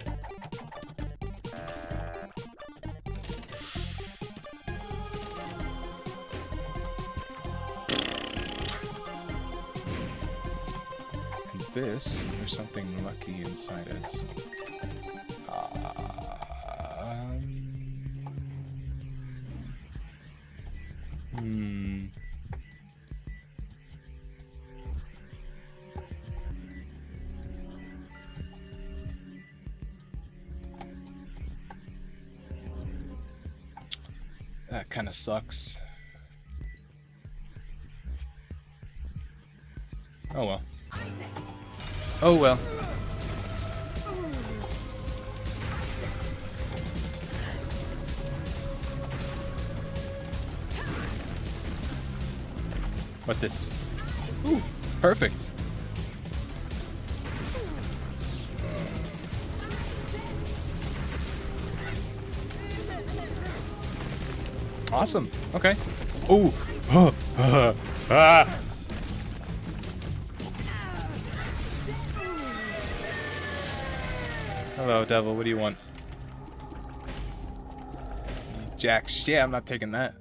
And this, there's something lucky inside it. That kind of sucks. Oh well. Oh well. What this? Ooh, perfect. Awesome. Okay. Ooh. Ah. Hello, devil. What do you want? Jack. Yeah, I'm not taking that.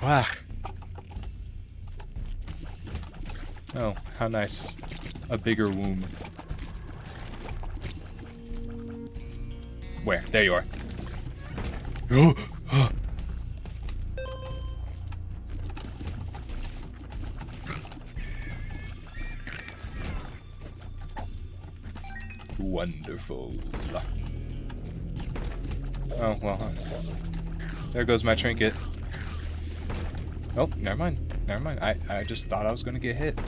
Wow. Oh, how nice. A bigger womb. Where? There you are. Wonderful. Oh, well. There goes my trinket. Oh, never mind. Never mind. I just thought I was going to get hit.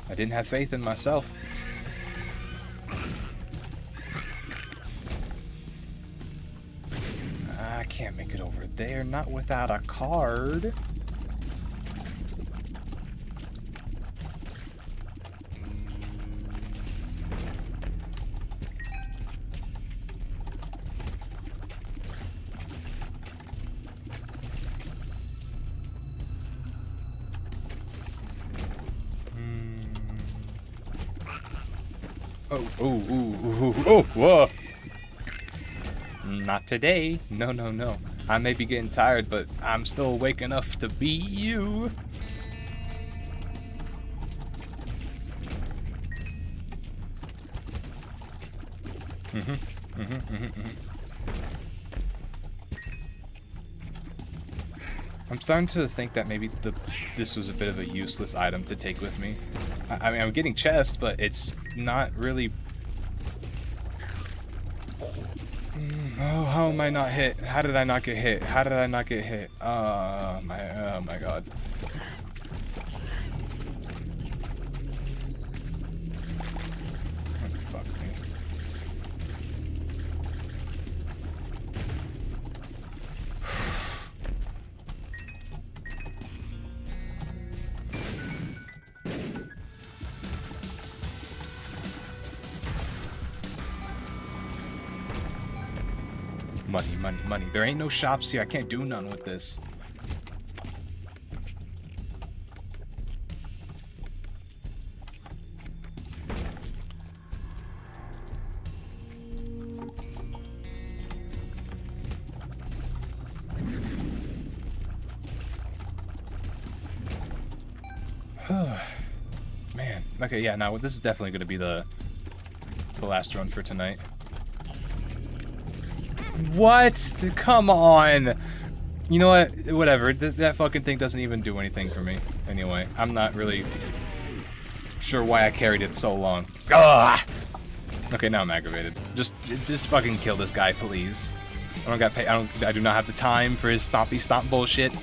I didn't have faith in myself. I can't make it over there, not without a card. Oh, oh, whoa. Not today. No, no, no. I may be getting tired, but I'm still awake enough to be you. I'm starting to think that maybe this was a bit of a useless item to take with me. I mean, I'm getting chest, but it's not really... Oh, how am I not hit? How did I not get hit? How did I not get hit? Oh my god. Fuck me. Money, money, money. There ain't no shops here. I can't do none with this. Man. Okay, yeah, now this is definitely going to be the last run for tonight. What? Come on. You know what? Whatever. That fucking thing doesn't even do anything for me. Anyway, I'm not really sure why I carried it so long. Ah! Okay, now I'm aggravated. Just fucking kill this guy, please. I don't got pay. I do not have the time for his stompy stomp bullshit.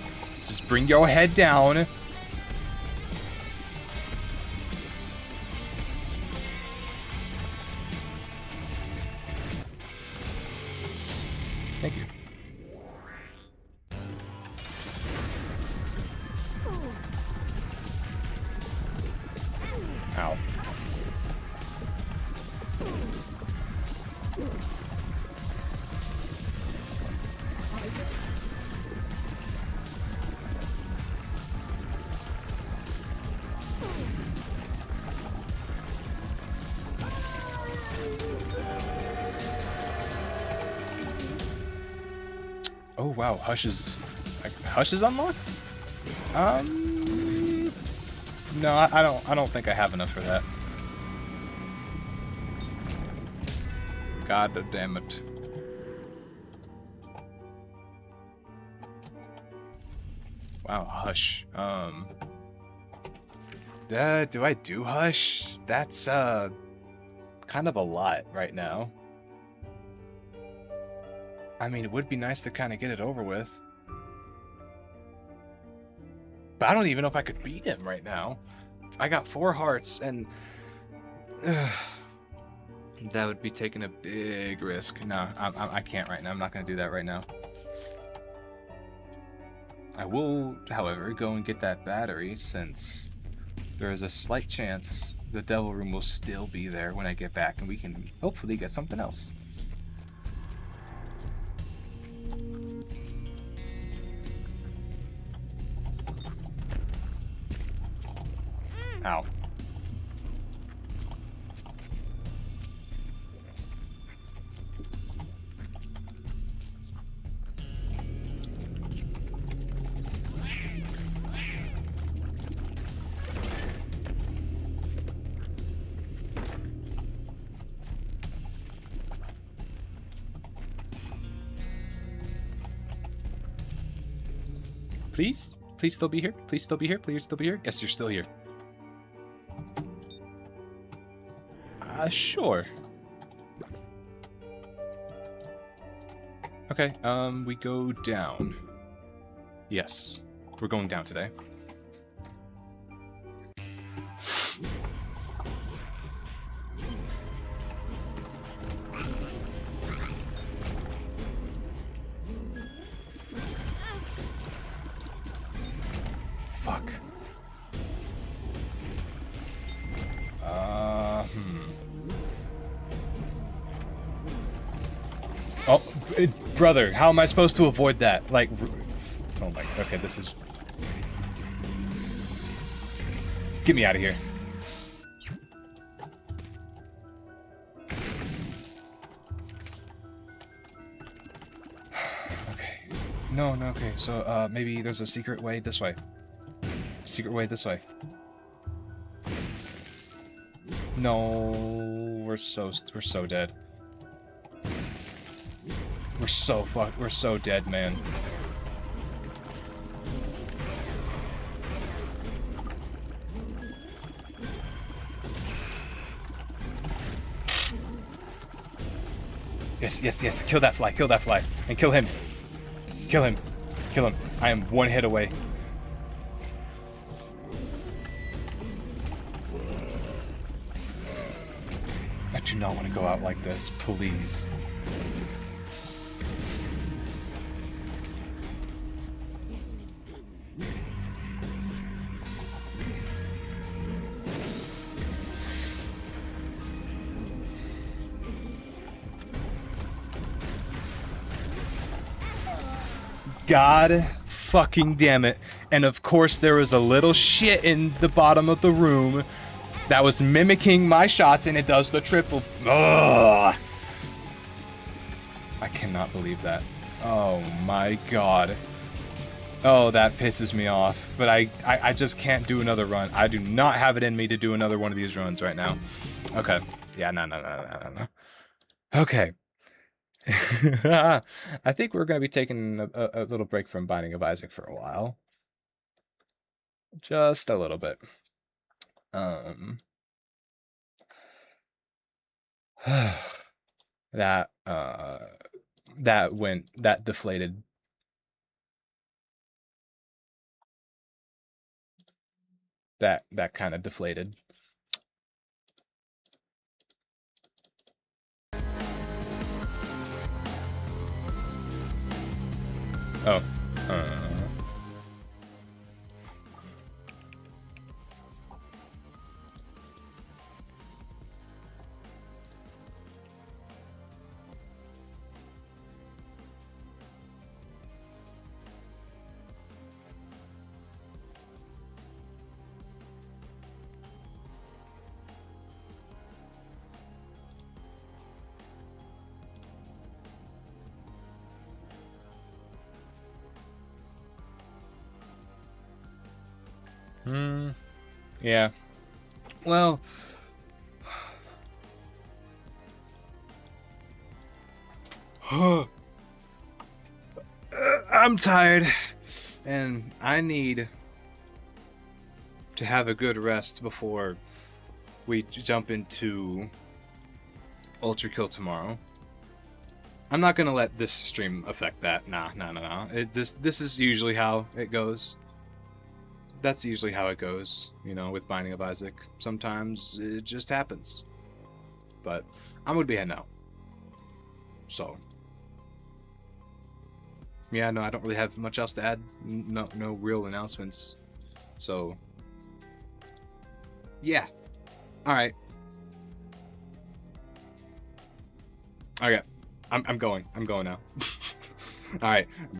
Just bring your head down. Thank you. Ow. Oh wow, Hush is unlocked? No, I don't think I have enough for that. God damn it. Wow, Hush. Do I do Hush? That's kind of a lot right now. I mean, it would be nice to kind of get it over with. But I don't even know if I could beat him right now. I got 4 hearts, and... that would be taking a big risk. No, I can't right now. I'm not going to do that right now. I will, however, go and get that battery, since there is a slight chance the Devil Room will still be there when I get back, and we can hopefully get something else. Ow. Please? Please still be here? Please still be here? Please still be here? Yes, you're still here. Sure. Okay, we go down. Yes, we're going down today. Fuck. Oh, brother, how am I supposed to avoid that? Like, oh my, okay, this is... Get me out of here. No, okay. So, maybe there's a secret way this way. Secret way this way. No, we're so dead. We're so dead, man. Yes. Kill that fly. And kill him. Kill him. I am one hit away. I do not want to go out like this, please. God fucking damn it. And of course there was a little shit in the bottom of the room that was mimicking my shots, and it does the triple. Ugh. I cannot believe that. Oh my god. Oh, that pisses me off. But I just can't do another run. I do not have it in me to do another one of these runs right now. Okay. Yeah, no. Okay. I think we're going to be taking a little break from Binding of Isaac for a while. Just a little bit. That deflated. That kind of deflated. Oh. Yeah. Well, I'm tired, and I need to have a good rest before we jump into Ultra Kill tomorrow. I'm not gonna let this stream affect that. Nah. This is usually how it goes. That's usually how it goes, you know, with Binding of Isaac. Sometimes it just happens. But I'm gonna be heading out. So. Yeah, no, I don't really have much else to add. No real announcements. So. Yeah. Alright. Okay. I'm going now. Alright.